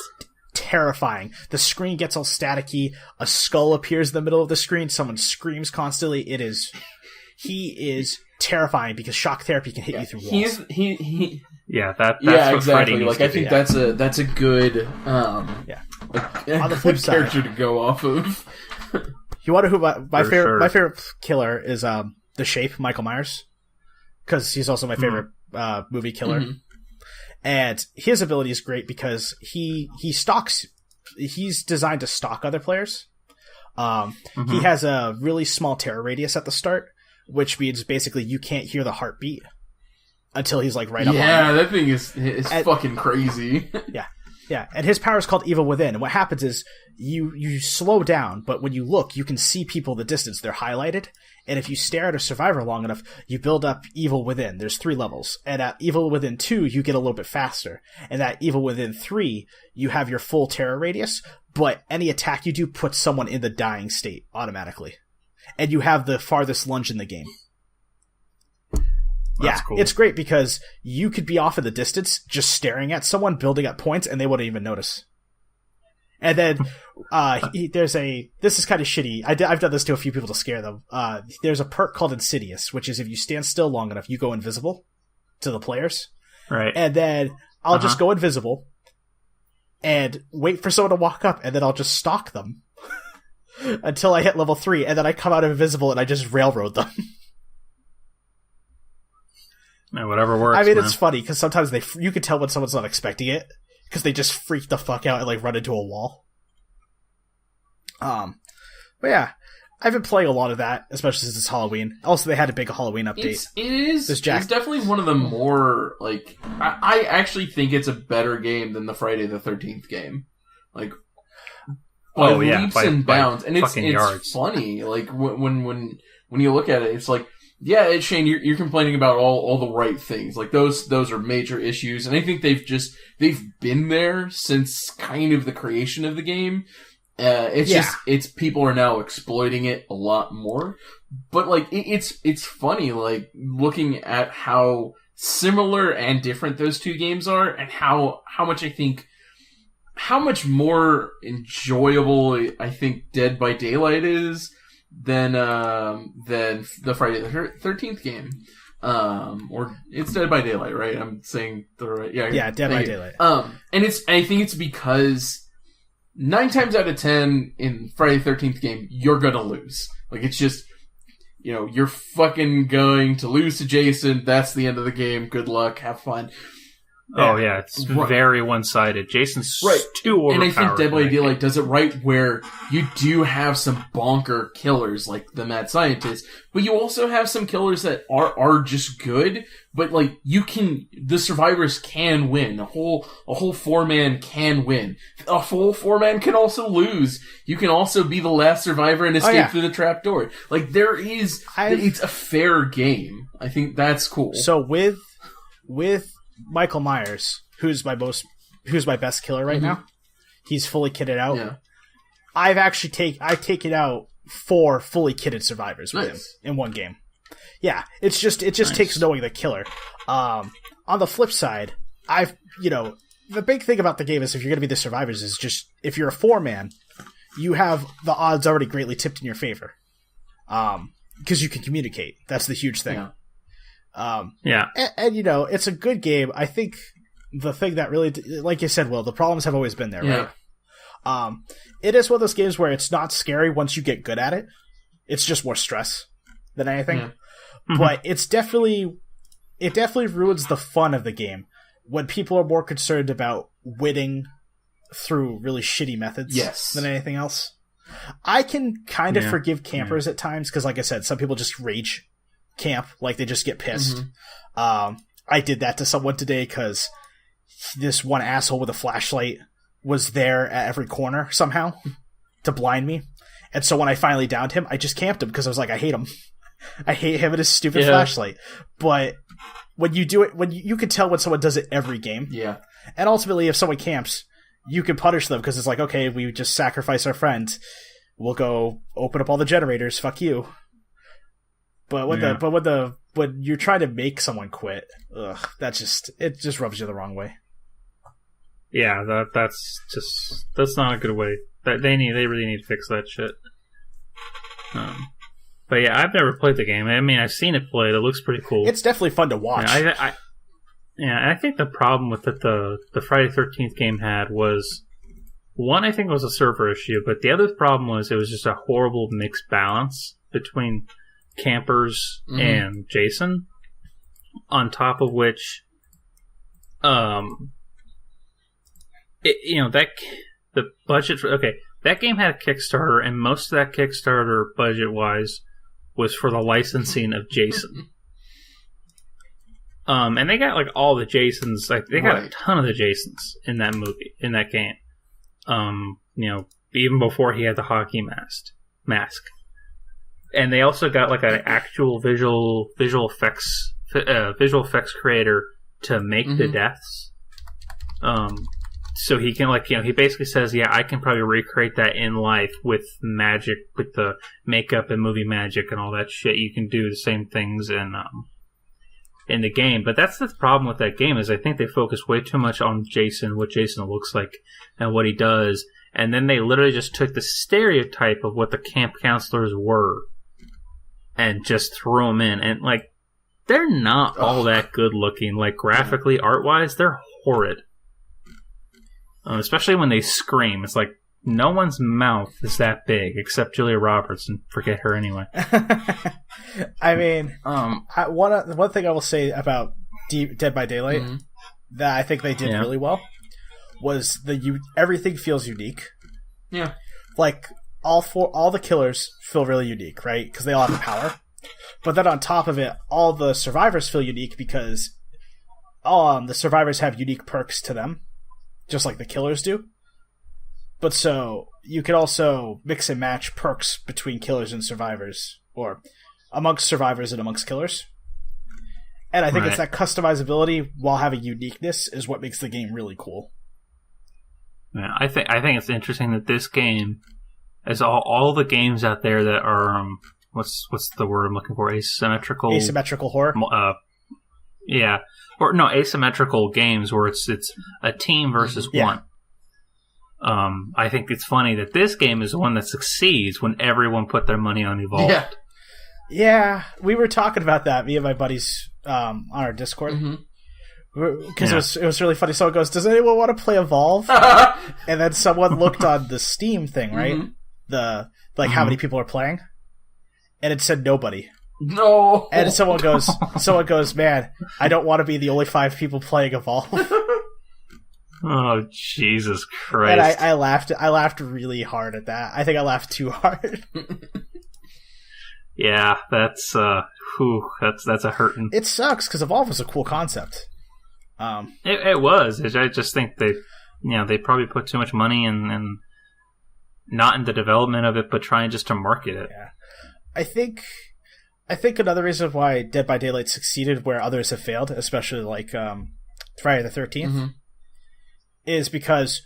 terrifying. The screen gets all staticky. A skull appears in the middle of the screen. Someone screams constantly. He is terrifying because shock therapy can hit you through walls. That's what exactly. Freddy needs Like, to I think be. that's a good On the flip good side, character to go off of. You wonder who my favorite sure. my favorite killer is the Shape, Michael Myers, because he's also my favorite movie killer. And his ability is great because he's designed to stalk other players. He has a really small terror radius at the start, which means basically you can't hear the heartbeat until he's like right up on you. Yeah, that thing is fucking crazy. Yeah, and his power is called Evil Within. And what happens is you slow down, but when you look, you can see people in the distance. They're highlighted. And if you stare at a survivor long enough, you build up Evil Within. There's 3 levels. And at Evil Within 2, you get a little bit faster. And at Evil Within 3, you have your full terror radius, but any attack you do puts someone in the dying state automatically. And you have the farthest lunge in the game. That's cool. It's great because you could be off in the distance just staring at someone building up points and they wouldn't even notice. And then this is kind of shitty. I've done this to a few people to scare them. There's a perk called Insidious, which is if you stand still long enough, you go invisible to the players. Right. And then I'll just go invisible and wait for someone to walk up, and then I'll just stalk them until I hit level 3, and then I come out invisible and I just railroad them. Whatever works. I mean, man. it's funny because sometimes you can tell when someone's not expecting it because they just freak the fuck out and like run into a wall. But yeah, I've been playing a lot of that, especially since it's Halloween. Also, they had a big Halloween update. It's definitely one of the more like I actually think it's a better game than the Friday the 13th game. Like, by leaps and bounds, and it's funny. Like when you look at it, it's like. Yeah, Shane, you're complaining about all the right things. Like those are major issues, and I think they've been there since kind of the creation of the game. It's people are now exploiting it a lot more. But like it's funny, like looking at how similar and different those two games are, and how much more enjoyable I think Dead by Daylight is. Than the Friday the 13th game, or it's Dead by Daylight, right? I'm saying the right, Dead by Daylight. And I think it's because 9 times out of 10 in Friday the 13th game, you're gonna lose. Like it's just, you're fucking going to lose to Jason. That's the end of the game. Good luck. Have fun. Oh yeah, it's very one-sided. Jason's too overpowered. And I think Dead by Daylight does it right where you do have some bonker killers like the Mad Scientist, but you also have some killers that are just good, but like the survivors can win. A whole 4-man can win. A full 4-man can also lose. You can also be the last survivor and escape through the trapdoor. Like it's a fair game. I think that's cool. So with Michael Myers, who's my best killer right now. He's fully kitted out. Yeah. I've taken out 4 fully kitted survivors with him in one game. Yeah, it just takes knowing the killer. On the flip side, the big thing about the game is if you're going to be the survivors is just if you're a 4-man, you have the odds already greatly tipped in your favor. Because you can communicate. That's the huge thing. Yeah. And it's a good game. I think the thing that really, like you said, Will, the problems have always been there, right? It is one of those games where it's not scary once you get good at it. It's just more stress than anything. Yeah. Mm-hmm. But it definitely ruins the fun of the game when people are more concerned about winning through really shitty methods than anything else. I can kind of forgive campers at times because, like I said, some people just rage camp, like they just get pissed. I did that to someone today because this one asshole with a flashlight was there at every corner somehow to blind me. And so when I finally downed him, I just camped him because I was like, I hate him. I hate him and his stupid flashlight. But when you do it, when you can tell when someone does it every game. Yeah. And ultimately, if someone camps, you can punish them because it's like, okay, we just sacrifice our friend. We'll go open up all the generators. Fuck you. But when you're trying to make someone quit, it just rubs you the wrong way. Yeah, that's not a good way. They really need to fix that shit. But yeah, I've never played the game. I mean, I've seen it played. It looks pretty cool. It's definitely fun to watch. I think the problem with it, the Friday 13th game had was, one, I think it was a server issue, but the other problem was it was just a horrible mixed balance between campers and Jason. On top of which, the budget for, that game had a Kickstarter, and most of that Kickstarter budget-wise was for the licensing of Jason. And they got like all the Jasons, like they got a ton of the Jasons in that movie, in that game. Even before he had the hockey mask. And they also got like an actual visual effects creator to make the deaths. So he can he basically says, yeah, I can probably recreate that in life with magic, with the makeup and movie magic and all that shit. You can do the same things in the game. But that's the problem with that game, is I think they focus way too much on Jason, what Jason looks like and what he does. And then they literally just took the stereotype of what the camp counselors were and just threw them in. And like, they're not all that good looking. Like graphically, art wise, they're horrid. Especially when they scream. It's like no one's mouth is that big except Julia Roberts, and forget her anyway. I mean, one thing I will say about Dead by Daylight that I think they did really well was everything feels unique. Yeah, like all the killers feel really unique, right? Because they all have the power. But then on top of it, all the survivors feel unique because the survivors have unique perks to them, just like the killers do. But so you can also mix and match perks between killers and survivors, or amongst survivors and amongst killers. And I think it's that customizability while having uniqueness is what makes the game really cool. Yeah, I think it's interesting that this game, as all the games out there that are what's the word I'm looking for? Asymmetrical horror. Yeah, or no, asymmetrical games where it's a team versus one. I think it's funny that this game is the one that succeeds when everyone put their money on Evolved. Yeah, we were talking about that, me and my buddies on our Discord. Because it was really funny. Someone goes, "Does anyone want to play Evolve?" And then someone looked on the Steam thing, right? How many people are playing, and it said nobody. No. And someone goes, "Man, I don't want to be the only 5 people playing Evolve." Oh, Jesus Christ! And I laughed. I laughed really hard at that. I think I laughed too hard. Yeah, that's a hurting. It sucks because Evolve was a cool concept. It was. I just think they probably put too much money and not in the development of it, but trying just to market it. Yeah, I think another reason why Dead by Daylight succeeded where others have failed, especially like Friday the 13th, is because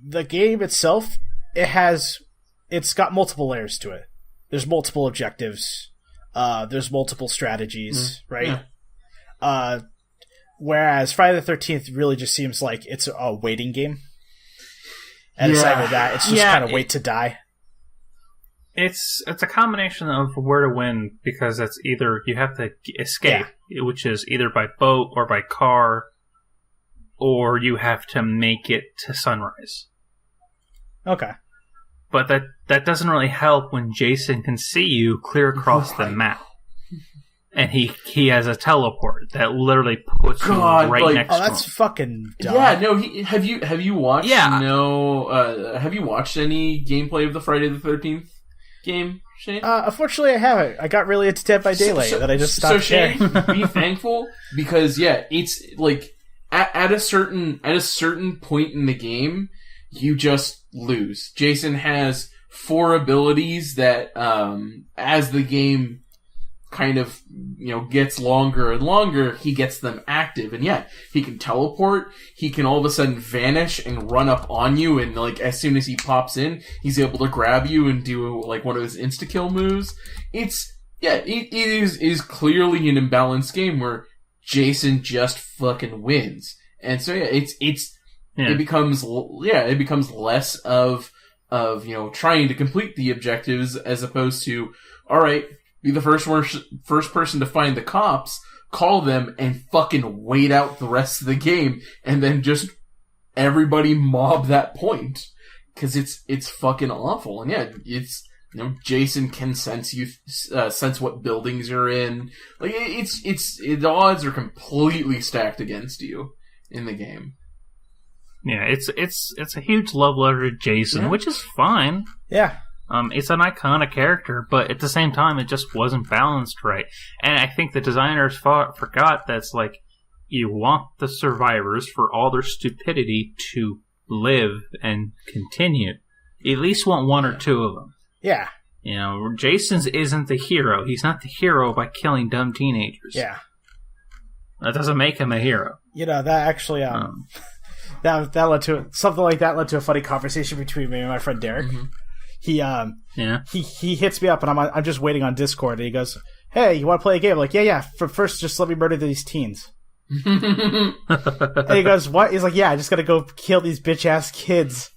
the game itself it's got multiple layers to it. There's multiple objectives. There's multiple strategies, right? Yeah. Whereas Friday the 13th really just seems like it's a waiting game. And aside from that, it's just kind of wait to die. It's a combination of where to win, because it's either you have to escape, which is either by boat or by car, or you have to make it to sunrise. Okay. But that doesn't really help when Jason can see you clear across the map. And he has a teleport that literally puts you right next to him. Oh, that's fucking dumb. Yeah, no, have you watched have you watched any gameplay of the Friday the 13th game, Shane? Unfortunately I haven't. I got really into Dead by Daylight that I just stopped Shane, be thankful because it's like at a certain point in the game you just lose. Jason has 4 abilities that as the game kind of, gets longer and longer, he gets them active. And he can teleport, he can all of a sudden vanish and run up on you, and like as soon as he pops in, he's able to grab you and do like one of his insta-kill moves. It is clearly an imbalanced game where Jason just fucking wins. And so it becomes less of trying to complete the objectives as opposed to, all right, be the first person to find the cops, call them, and fucking wait out the rest of the game, and then just everybody mob that point. Cause it's fucking awful. And Jason can sense what buildings you're in. Like, the odds are completely stacked against you in the game. Yeah, it's a huge love letter to Jason, which is fine. Yeah. It's an iconic character, but at the same time, it just wasn't balanced right. And I think the designers forgot that's like, you want the survivors, for all their stupidity, to live and continue. You at least want 1 or 2 of them. Yeah. Jason's isn't the hero. He's not the hero by killing dumb teenagers. Yeah. That doesn't make him a hero. That actually, that led to something like that led to a funny conversation between me and my friend Derek. Mm-hmm. He hits me up, and I'm just waiting on Discord, and he goes, "Hey, you want to play a game?" I'm like, yeah. First, just let me murder these teens. And he goes, "What?" He's like, "Yeah, I just gotta go kill these bitch ass kids."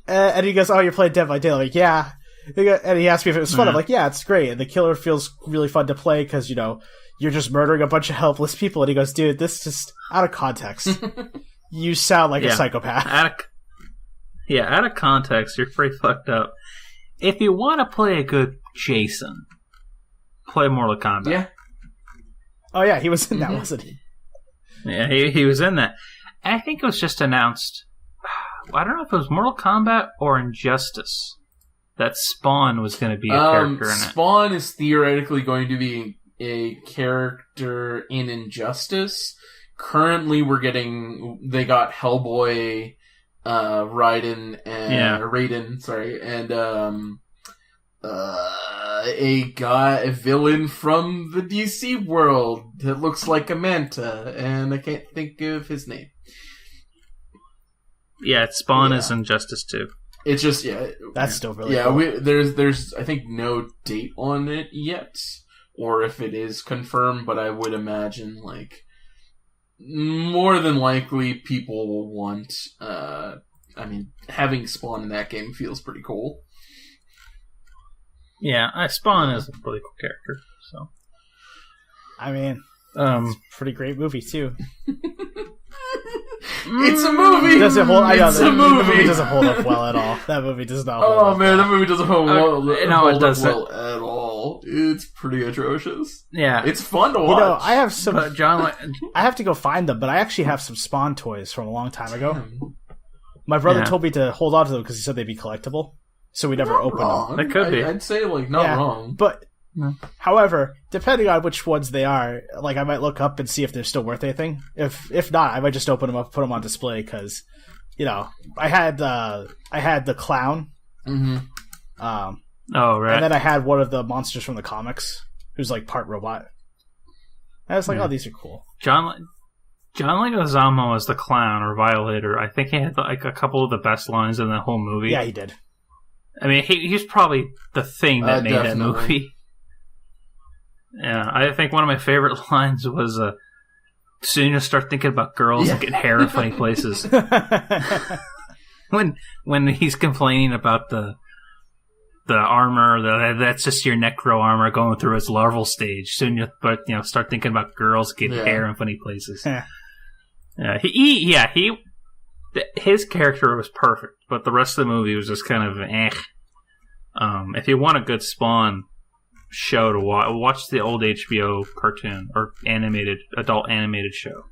And he goes, "Oh, you're playing Dead by Daylight?" I'm like, yeah. And he asked me if it was fun. I'm like, "Yeah, it's great. And the killer feels really fun to play because you're just murdering a bunch of helpless people." And he goes, "Dude, this is just out of context. You sound like a psychopath." Out of context, you're pretty fucked up. If you want to play a good Jason, play Mortal Kombat. Yeah. Oh yeah, he was in that, wasn't he? Yeah, he was in that. And I think it was just announced, I don't know if it was Mortal Kombat or Injustice, that Spawn was going to be a character in it. Spawn is theoretically going to be a character in Injustice. Currently, they got Hellboy, Raiden, and a villain from the DC world that looks like a manta, and I can't think of his name. Yeah, Spawn is Injustice too. It's just that's still really cool. There's I think no date on it yet, or if it is confirmed, but I would imagine like more than likely people will want. Having Spawn in that game feels pretty cool. Yeah, Spawn is a really cool character. So, it's a pretty great movie too. It's a movie. Does it hold? The movie doesn't hold up well at all. That movie does not. That movie doesn't hold well. It doesn't well at all. It's pretty atrocious. Yeah, it's fun to watch. I have some. John, I have to go find them, but I actually have some Spawn toys from a long time ago. My brother told me to hold on to them because he said they'd be collectible, so we never opened them. They could be. I'd say not wrong, but. However, depending on which ones they are, like I might look up and see if they're still worth anything. If not, I might just open them up, put them on display because, I had the clown. Mm-hmm. Oh right. And then I had one of the monsters from the comics, who's like part robot. I was like, oh, these are cool. John Leguizamo as the clown or Violator. I think he had like a couple of the best lines in the whole movie. Yeah, he did. He's probably the thing that made definitely. that movie. Yeah, I think one of my favorite lines was, soon you'll start thinking about girls that get hair in funny places. when he's complaining about the armor, that's just your necro armor going through its larval stage. Soon you'll start thinking about girls getting hair in funny places. Yeah. He his character was perfect, but the rest of the movie was just kind of eh. If you want a good Spawn show to watch the old HBO cartoon or adult animated show.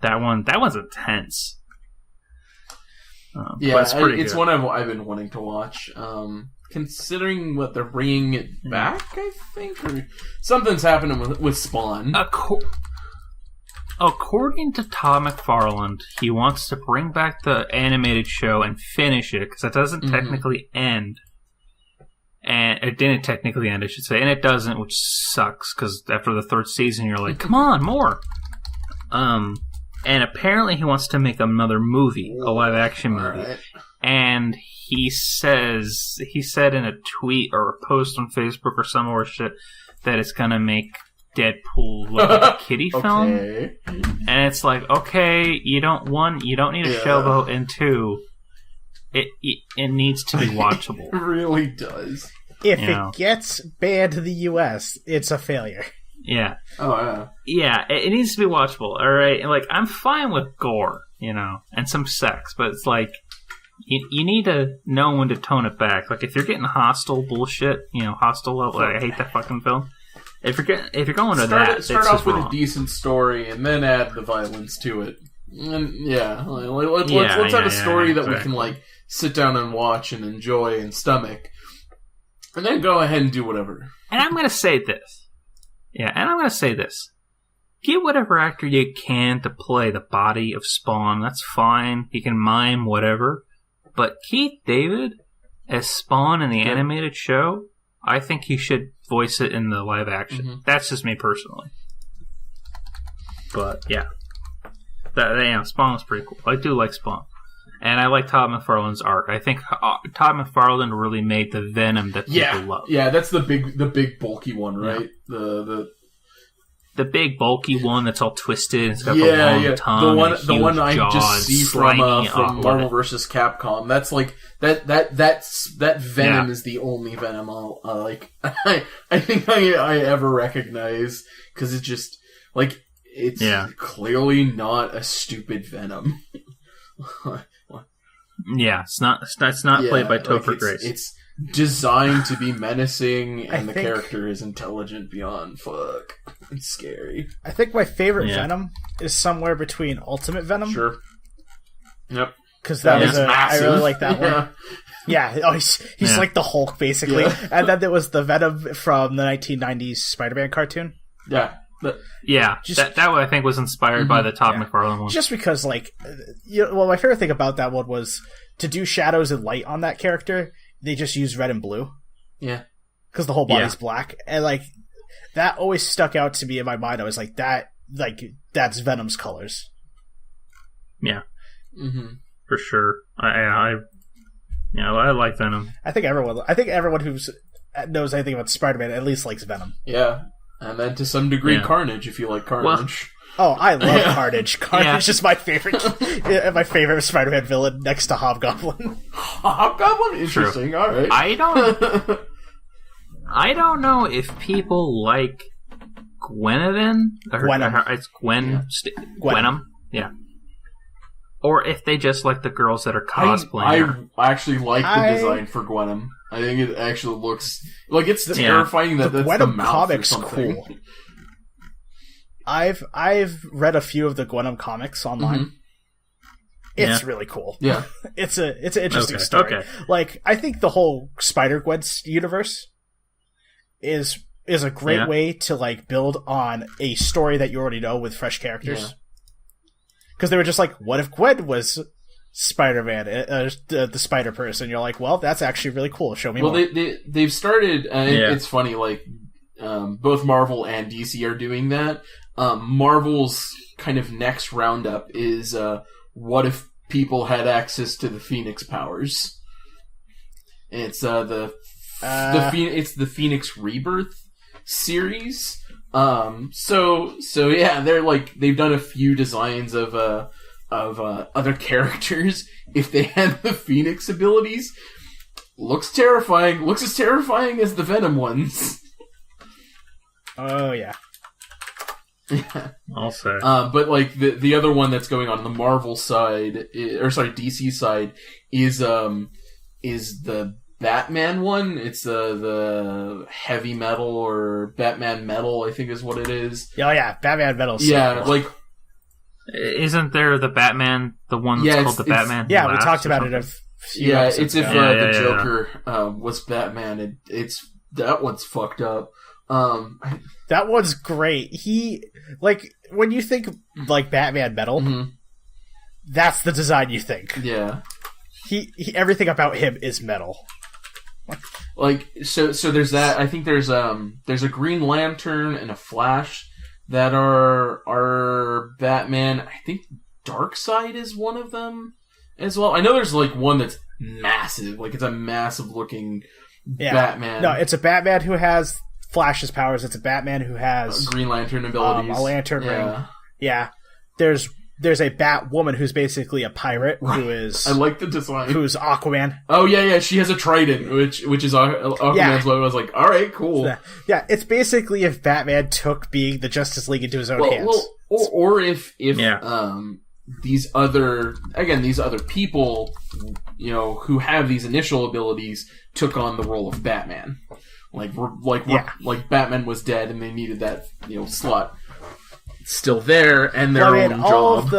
That one's intense. Yeah, it's one I've been wanting to watch. Considering what they're bringing it back, I think, or something's happening with Spawn. According to Todd McFarlane, he wants to bring back the animated show and finish it because it doesn't technically end. And it didn't technically end, I should say, and it doesn't, which sucks because after the third season, you're like, "Come on, more." And apparently, he wants to make another movie, a live-action movie. Right. And he said in a tweet or a post on Facebook or somewhere shit that it's gonna make Deadpool look like a kiddie film. And it's like, okay, you don't need a showboat, and two, it needs to be watchable. It really does. If it gets banned in the US, it's a failure. Yeah. Oh, yeah. Yeah, it needs to be watchable, alright? Like, I'm fine with gore, and some sex, but it's like, you need to know when to tone it back. Like, if you're getting hostile bullshit, hostile level, I hate that fucking film. If you're going to start off with a decent story and then add the violence to it. And let's have a story that we can, like, sit down and watch and enjoy and stomach. And then go ahead and do whatever. And I'm going to say this. Get whatever actor you can to play the body of Spawn. That's fine. He can mime whatever. But Keith David as Spawn in the animated show, I think he should voice it in the live action. Mm-hmm. That's just me personally. But, yeah. Spawn was pretty cool. I do like Spawn. And I like Todd McFarlane's art. I think Todd McFarlane really made the Venom that people love. Yeah, that's the big bulky one, right? Yeah. The big bulky one that's all twisted. It's got the long tongue, the one I jaws, just see from Marvel vs. Capcom. That's like that Venom is the only Venom I'll like. I think I ever recognize because it's just like it's clearly not a stupid Venom. Yeah, it's not played by Topher Grace. It's designed to be menacing, and the character is intelligent beyond fuck. It's scary. I think my favorite Venom is somewhere between Ultimate Venom. Sure. Yep. Because I really like that one. Yeah, he's like the Hulk basically. Yeah. And then there was the Venom from the 1990s Spider-Man cartoon. Yeah. That one I think was inspired by the Todd McFarlane one. Just because, like, my favorite thing about that one was to do shadows and light on that character. They just used red and blue. Yeah, because the whole body's black, and like that always stuck out to me in my mind. I was like, that's Venom's colors. Yeah, for sure. I like Venom. I think everyone who knows anything about Spider-Man at least likes Venom. Yeah. And then to some degree, Carnage, if you like Carnage. I love Carnage. Carnage is my favorite Spider-Man villain next to Hobgoblin. Hobgoblin? Interesting. True. All right. I don't know if people like Gwenevin. It's Gwenom. Yeah. Or if they just like the girls that are cosplaying. I actually like the design for Gwenom. I think it actually looks like it's terrifying that that's the mouth comics or something. Cool. I've read a few of the Gwenom comics online. It's really cool. Yeah, it's an interesting story. Okay. Like, I think the whole Spider-Gwen universe is a great way to like build on a story that you already know with fresh characters. Because they were just like, what if Gwen was Spider-Man, the Spider-Person? You're like, well, that's actually really cool. Show me more. Well, they've started, it's funny, like, both Marvel and DC are doing that. Marvel's kind of next roundup is, what if people had access to the Phoenix powers? And it's, the Phoenix Rebirth series. So yeah, they're like, they've done a few designs of other characters if they had the Phoenix abilities. Looks terrifying. Looks as terrifying as the Venom ones. Oh yeah. I'll say. But like the other one that's going on the Marvel side, DC side, is the Batman one. It's the heavy metal or Batman metal, I think is what it is. Oh yeah, Batman metal. Yeah, like isn't there the Batman, the one that's called the Batman? Yeah, we talked about it. It's if the Joker was Batman. It's that one's fucked up. That one's great. He when you think like Batman metal, that's the design you think. Yeah. He everything about him is metal. Like so there's that. I think there's a Green Lantern and a Flash that are Batman. I think Darkseid is one of them as well. I know there's like one that's massive, like it's a massive looking Batman. No, it's a Batman who has Flash's powers. It's a Batman who has Green Lantern abilities, a lantern ring. Yeah, there's a Batwoman who's basically a pirate who is. I like the design. Who's Aquaman? Oh yeah, she has a trident, which is Aquaman's logo. I was like, all right, cool. Yeah, it's basically if Batman took being the Justice League into his own hands. Or if these other people, who have these initial abilities, took on the role of Batman. Like Batman was dead and they needed that slot still there, and their own job.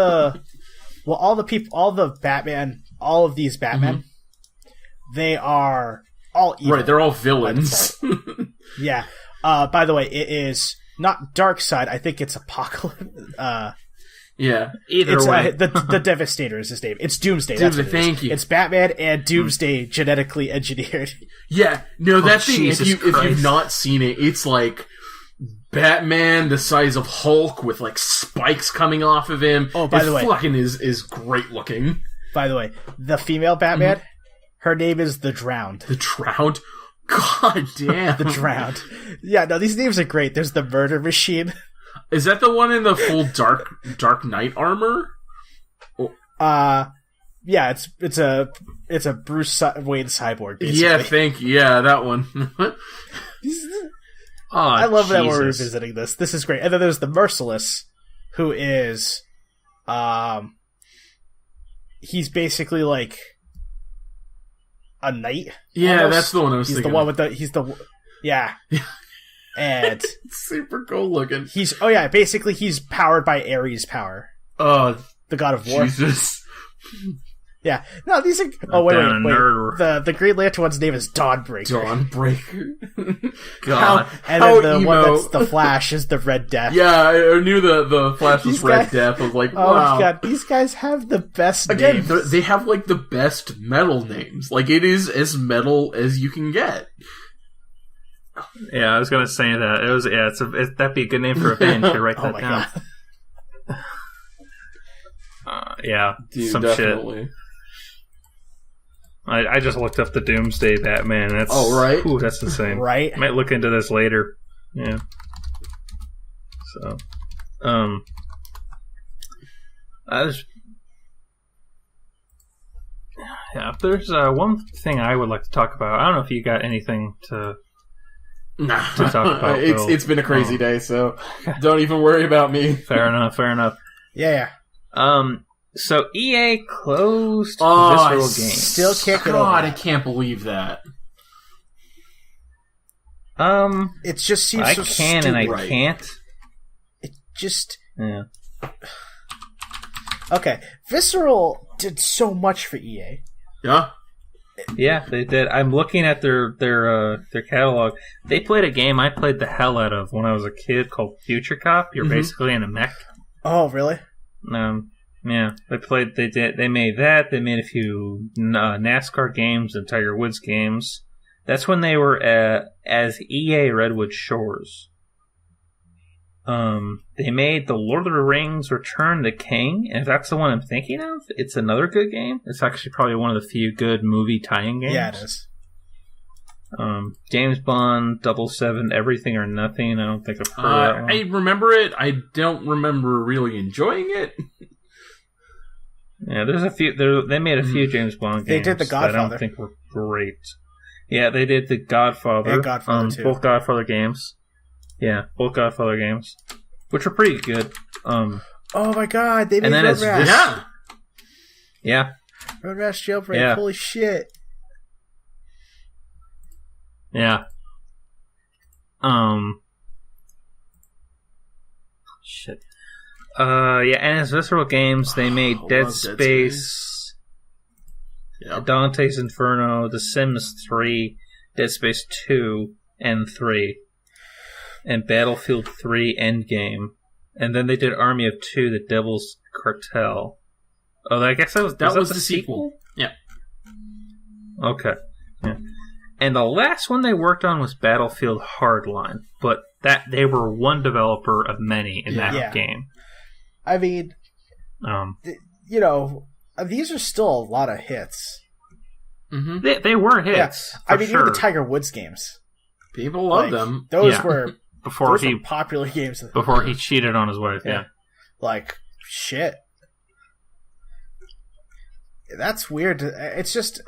All of these Batmen, they are all evil. Right, they're all villains. Yeah. By the way, it is not Darkseid. I think it's Apocalypse. Yeah. Either way, the Devastator is his name. It's Doomsday. That's what it is. Thank you. It's Batman and Doomsday genetically engineered. Yeah. No, that thing. If you've not seen it, it's like Batman the size of Hulk with like spikes coming off of him. Oh, by the way, fucking is great looking. By the way, the female Batman, her name is the Drowned. The Drowned? God damn. The Drowned. Yeah, no, these names are great. There's the Murder Machine. Is that the one in the full Dark Knight armor? Yeah, it's a Bruce Wayne cyborg. Basically. Yeah, thank you. Yeah, that one. I love that we're revisiting this. This is great. And then there's the Merciless, who is, he's basically like a knight. Yeah, almost. that's the one I was thinking. He's the one with yeah. And it's super cool looking. Basically he's powered by Ares' power. The god of war. Jesus. Yeah. No, these are... Oh, wait. The Green Lantern one's name is Dawnbreaker. God. And then the one that's the Flash is the Red Death. Yeah, I knew the Flash was Red Death. I was like, wow. Oh, God. These guys have the best names. Again, they have, like, the best metal names. Like, it is as metal as you can get. Yeah, I was going to say that. That'd be a good name for a band. You write that down. Yeah, dude, some definitely. shit. I just looked up the Doomsday Batman. That's right. Ooh, that's insane. Right. I might look into this later. Yeah. So, if there's one thing I would like to talk about, I don't know if you got anything to talk about. It's been a crazy day, so don't even worry about me. Fair enough. Yeah. So EA closed Visceral Games. Still can't get over God, that. I can't believe that. It just seems I so can stupid. and I can't. It just... Yeah. Okay, Visceral did so much for EA. Yeah? Yeah, they did. I'm looking at their catalog. They played a game I played the hell out of when I was a kid called Future Cop. You're basically in a mech. Oh, really? Yeah, they made that. They made a few NASCAR games and Tiger Woods games. That's when they were as EA Redwood Shores. They made the Lord of the Rings Return of the King, and if that's the one I'm thinking of, it's another good game. It's actually probably one of the few good movie tie-in games. Yeah, it is. James Bond, 007, Everything or Nothing. I don't think I've heard of that one. I remember it. I don't remember really enjoying it. Yeah, there's a few. They made a few James Bond games. They did The Godfather. That I don't think were great. Yeah, they did The Godfather. And Godfather 2. Both Godfather games. Yeah, both Godfather games. which were pretty good. Oh my god, they made Road Rash. Yeah. Road Rash Jailbreak, yeah. Holy shit. Yeah. Shit. Yeah, and as Visceral Games, they made Dead Space, Dante's Inferno, The Sims 3, Dead Space 2 and 3, and Battlefield 3 Endgame. And then they did Army of Two, The Devil's Cartel. Oh, I guess that was the sequel? Yeah. Okay. Yeah. And the last one they worked on was Battlefield Hardline, but that they were one developer of many in that game. I mean, these are still a lot of hits. Mm-hmm. They were hits. Yeah. I mean, even the Tiger Woods games. People love them. Those were popular games. Before he cheated on his wife, yeah. Like, shit. That's weird. It's just,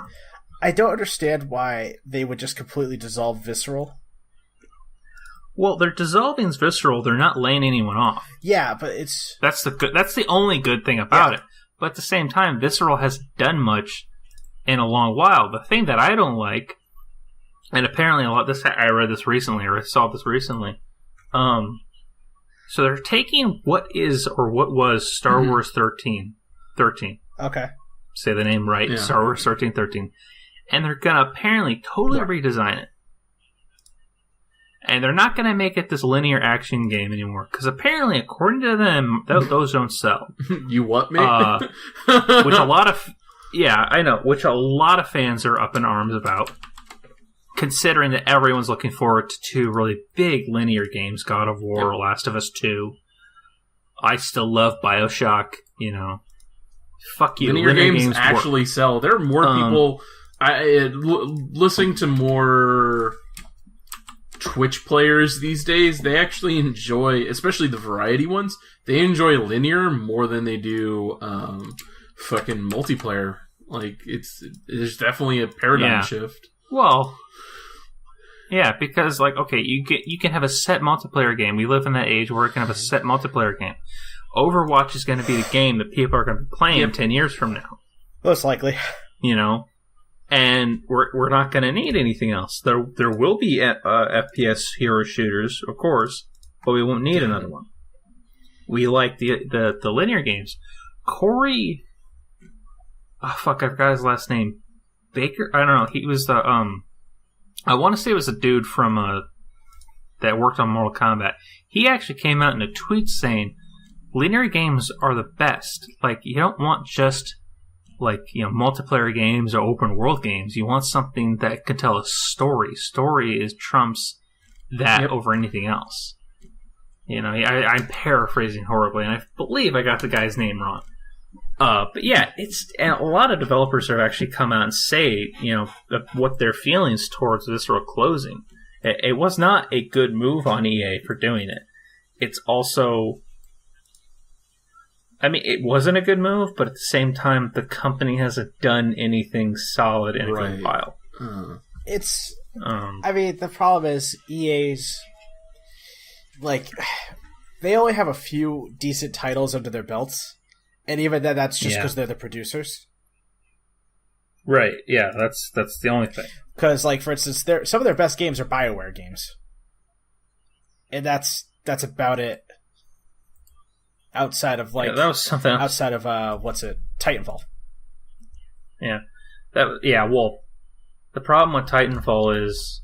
I don't understand why they would just completely dissolve Visceral. Well, they're dissolving Visceral. They're not laying anyone off. Yeah, but it's... That's the only good thing about it. But at the same time, Visceral hasn't done much in a long while. The thing that I don't like, and apparently I read this recently, or I saw this recently. So they're taking what was Star Wars 13. Okay. Say the name right. Yeah. Star Wars 13. And they're going to apparently totally redesign it. And they're not going to make it this linear action game anymore. Because apparently, according to them, those don't sell. You what, mate? Which a lot of... Yeah, I know. Which a lot of fans are up in arms about. Considering that everyone's looking forward to two really big linear games. God of War, Last of Us 2. I still love BioShock, Fuck you. Linear games actually sell. There are more people... listening to more... Twitch players these days, they actually enjoy, especially the variety ones, they enjoy linear more than they do fucking multiplayer. Like, there's definitely a paradigm shift. Well, yeah, because, like, okay, you can have a set multiplayer game. We live in that age where we can have a set multiplayer game. Overwatch is going to be the game that people are going to be playing 10 years from now. Most likely. And we're not going to need anything else. There will be FPS hero shooters, of course, but we won't need another one. We like the linear games. Corey, I forgot his last name. Baker? I don't know. He was the I want to say it was a dude from that worked on Mortal Kombat. He actually came out in a tweet saying linear games are the best. Like, you don't want just multiplayer games or open world games. You want something that can tell a story. Story is trumps that over anything else. I'm paraphrasing horribly, and I believe I got the guy's name wrong. But yeah, and a lot of developers have actually come out and say, what their feelings towards Visceral closing. It was not a good move on EA for doing it. It's also... I mean, it wasn't a good move, but at the same time, the company hasn't done anything solid in a good while. It's... I mean, the problem is EA's... Like, they only have a few decent titles under their belts, and even then, that's just because they're the producers. Right, yeah, that's the only thing. Because, like, for instance, some of their best games are BioWare games. And that's about it. Outside of, like... that was something else. Outside of, Titanfall. Yeah. Well, the problem with Titanfall is,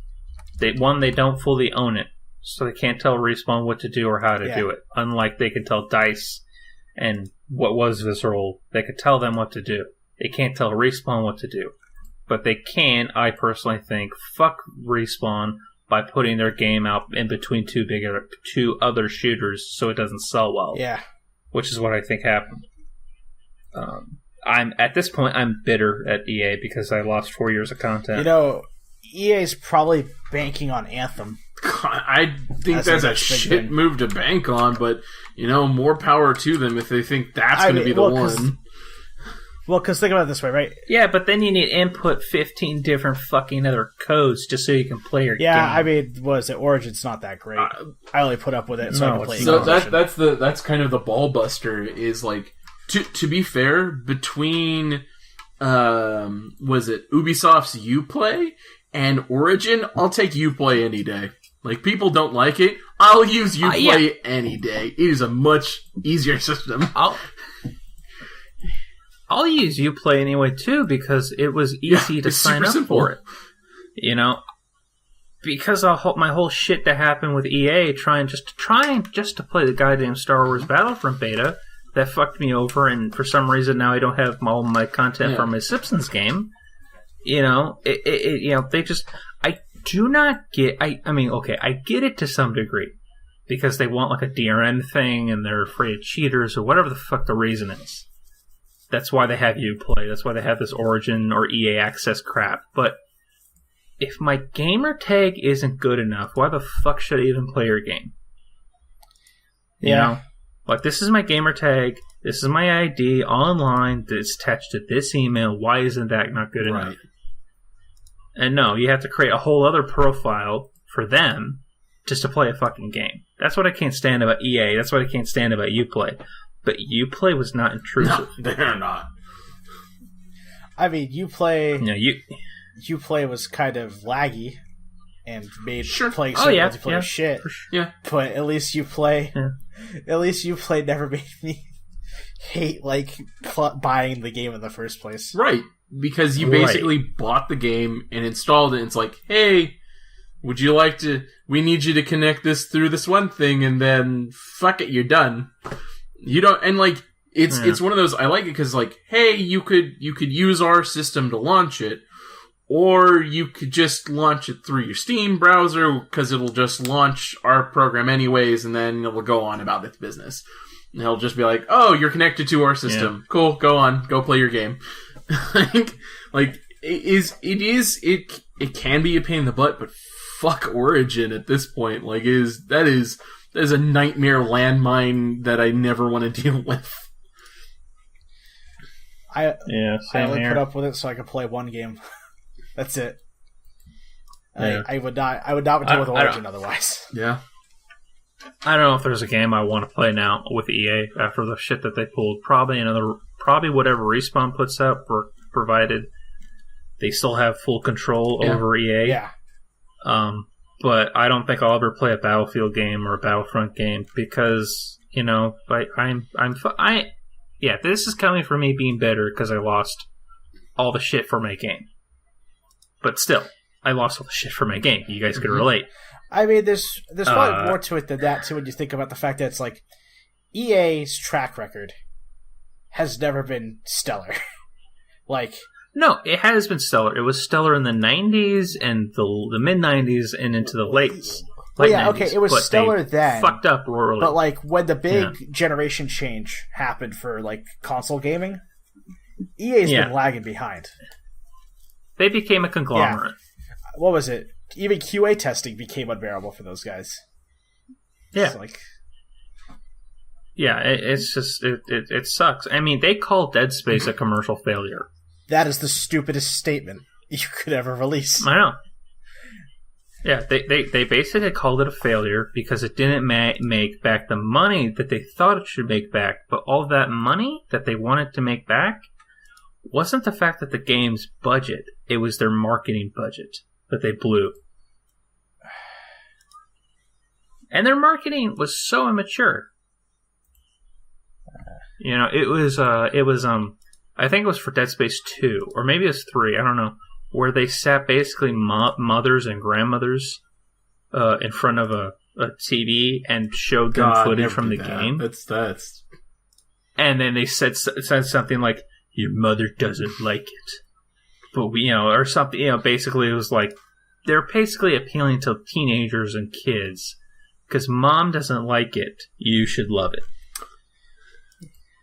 they don't fully own it. So they can't tell Respawn what to do or how to do it. Unlike they can tell DICE and what was Visceral, they could tell them what to do. They can't tell Respawn what to do. But they can, I personally think, fuck Respawn by putting their game out in between two other shooters so it doesn't sell well. Yeah. Which is what I think happened. At this point, I'm bitter at EA because I lost 4 years of content. EA's probably banking on Anthem. I think that's a shit move to bank on, but more power to them if they think that's going to be the one. Well, because think about it this way, right? Yeah, but then you need input 15 different fucking other codes just so you can play your game. Yeah, I mean, Origin's not that great. I only put up with it so I can play. So that's kind of the ball buster. Is like to be fair, between was it Ubisoft's Uplay and Origin, I'll take Uplay any day. Like, people don't like it, I'll use Uplay any day. It is a much easier system. I'll use Uplay anyway too, because it was easy to sign up for it. You know, because my whole shit that happened with EA trying to play the goddamn Star Wars Battlefront beta that fucked me over, and for some reason now I don't have all my content from my Simpsons game. You know, they just. I do not get. I mean, okay, I get it to some degree because they want like a DRM thing and they're afraid of cheaters or whatever the fuck the reason is. That's why they have Uplay. That's why they have this Origin or EA Access crap. But if my gamer tag isn't good enough, why the fuck should I even play your game? You know? Like, this is my gamer tag. This is my ID online. It's attached to this email. Why isn't that not good enough? And no, you have to create a whole other profile for them just to play a fucking game. That's what I can't stand about EA. That's what I can't stand about Uplay. But Uplay was not intrusive. No, they're not. I mean, Uplay was kind of laggy and made playing multiplayer shit. Yeah, but at least Uplay never made me hate buying the game in the first place. Right, because you basically bought the game and installed it. And it's like, hey, would you like to? We need you to connect this through this one thing, and then fuck it, you're done. You don't, and like it's one of those. I like it because like, hey, you could use our system to launch it, or you could just launch it through your Steam browser because it'll just launch our program anyways, and then it will go on about its business. And it'll just be like, oh, you're connected to our system. Yeah. Cool, go on, go play your game. It can be a pain in the butt, but fuck Origin at this point. Like, that is a nightmare landmine that I never want to deal with. I only put up with it so I could play one game. That's it. Yeah. I would not deal with Origin otherwise. Yeah. I don't know if there's a game I want to play now with EA after the shit that they pulled. Probably whatever Respawn puts out, provided they still have full control over EA. Yeah. But I don't think I'll ever play a Battlefield game or a Battlefront game because, you know, this is coming from me being bitter because I lost all the shit for my game. But still, I lost all the shit for my game. You guys could relate. I mean, there's probably more to it than that too when you think about the fact that it's like EA's track record has never been stellar. No, it has been stellar. It was stellar in the 90s and the mid-90s and into the late 90s. Okay, it was stellar then. Fucked up royally. But, when the big generation change happened for, console gaming, EA's been lagging behind. They became a conglomerate. Yeah. What was it? Even QA testing became unbearable for those guys. Yeah. It's just... It sucks. I mean, they call Dead Space a commercial failure. That is the stupidest statement you could ever release. I know. Yeah, they basically called it a failure because it didn't make back the money that they thought it should make back. But all that money that they wanted to make back wasn't the fact that the game's budget. It was their marketing budget that they blew. And their marketing was so immature. You know, it was I think it was for Dead Space 2, or maybe it's 3, I don't know, where they sat basically mothers and grandmothers in front of a TV and showed them footage from the game. That's. And then they said something like, "Your mother doesn't like it," but or something. Basically it was like they're basically appealing to teenagers and kids because mom doesn't like it. You should love it.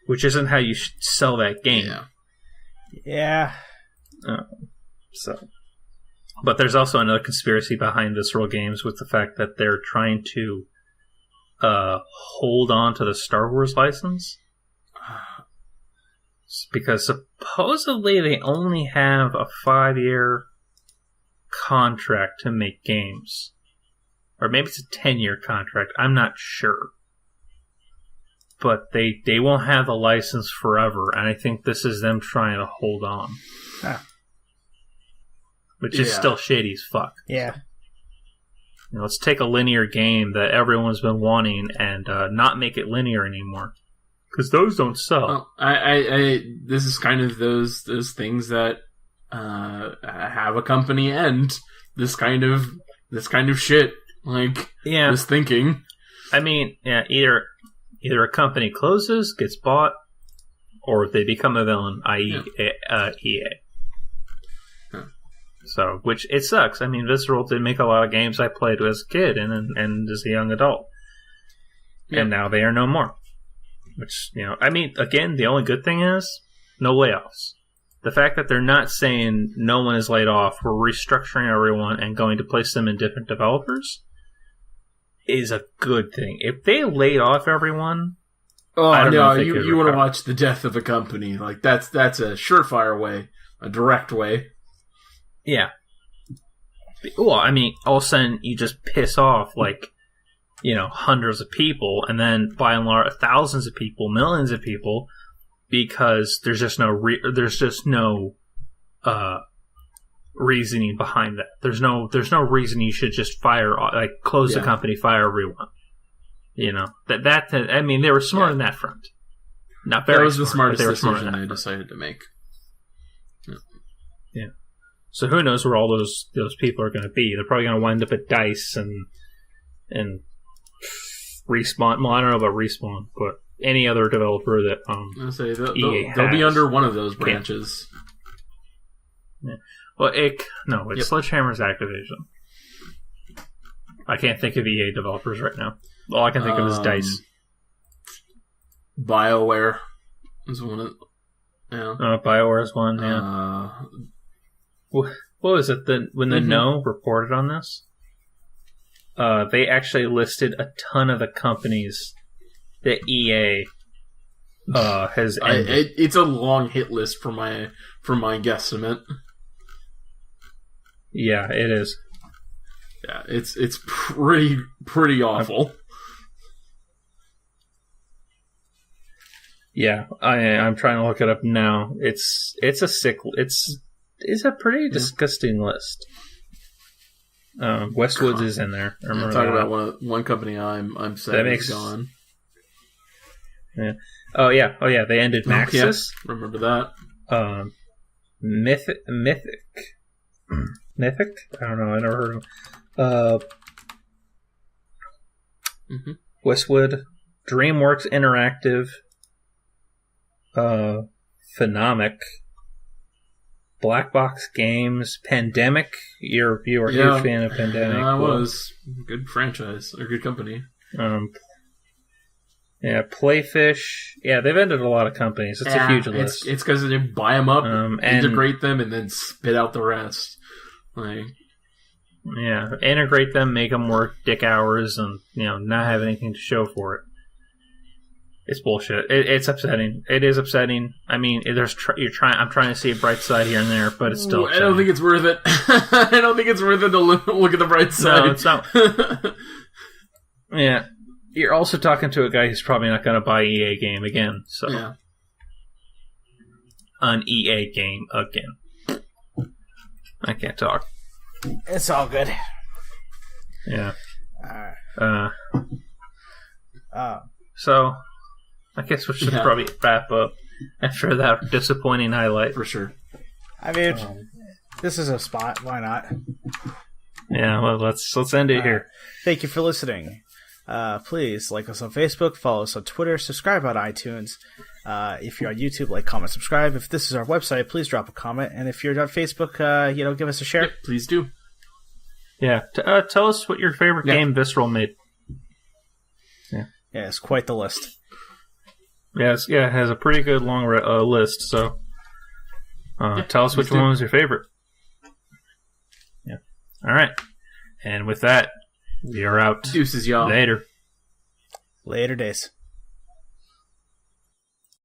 Which isn't how you should sell that game. Yeah. But there's also another conspiracy behind Visceral Games with the fact that they're trying to hold on to the Star Wars license. Because supposedly they only have a 5-year contract to make games. Or maybe it's a 10-year contract. I'm not sure. But they won't have the license forever, and I think this is them trying to hold on. Huh. Which is still shady as fuck. Yeah. Let's take a linear game that everyone's been wanting and not make it linear anymore. Because those don't sell. Well, this is kind of those things that have a company end this kind of shit. Like, this thinking. I mean, either a company closes, gets bought, or they become a villain, i.e. EA. Huh. So, which it sucks. I mean, Visceral did make a lot of games I played as a kid and as a young adult. Yep. And now they are no more. Which, I mean, again, the only good thing is no layoffs. The fact that they're not saying no one is laid off, we're restructuring everyone and going to place them in different developers is a good thing. If they laid off everyone, I don't know you want to watch the death of a company. Like, that's a surefire way, a direct way. Yeah. Well, I mean, all of a sudden you just piss off hundreds of people, and then by and large thousands of people, millions of people, because there's just no reasoning behind that. There's no reason you should just close the company, fire everyone. I mean, they were smart on that front. Not very. That was smart, the smartest decision they decided to make. Yeah. So who knows where all those people are going to be? They're probably going to wind up at DICE and Respawn. Well, I don't know about Respawn, but any other developer that they'll be under one of those branches. Yeah. Well, it's Sledgehammer's Activision. I can't think of EA developers right now. All I can think of is DICE. BioWare is one of. BioWare is one. Yeah. What was it? When the No reported on this, they actually listed a ton of the companies that EA has ended. It's a long hit list for my guesstimate. Yeah, it is. Yeah, it's pretty awful. Yeah, I'm trying to look it up now. It's a pretty disgusting list. Westwoods is in there. I remember talking about one company I'm sad is gone. Yeah. Oh yeah. They ended Maxis. Yeah. Remember that. Mythic. Mythic? I don't know. I never heard of him. Westwood, DreamWorks Interactive, Phenomic, Black Box Games, Pandemic. You were a huge fan of Pandemic. I was. Good franchise or good company. Yeah, Playfish. Yeah, they've ended a lot of companies. It's a huge list. It's because they buy them up, integrate them, and then spit out the rest. Yeah, integrate them, make them work dick hours, and not have anything to show for it. It's bullshit. It's upsetting. It is upsetting. I mean, I'm trying to see a bright side here and there, but it's still upsetting. I don't think it's worth it. I don't think it's worth it to look at the bright side. No, it's not. Yeah. You're also talking to a guy who's probably not going to buy EA game again. So yeah. An EA game again. I can't talk. It's all good. Yeah. Alright. So, I guess we should probably wrap up after that disappointing highlight. For sure. I mean, this is a spot. Why not? Yeah, well, let's end it here. Thank you for listening. Please like us on Facebook, follow us on Twitter, subscribe on iTunes. If you're on YouTube, like, comment, subscribe. If this is our website, please drop a comment. And if you're on Facebook, give us a share. Yep, please do. Yeah, tell us what your favorite game Visceral made. Yeah, it's quite the list. Yeah, it has a pretty good long list. So, tell us which one was your favorite. Yeah. All right. And with that, we are out. Deuces, y'all. Later. Later days.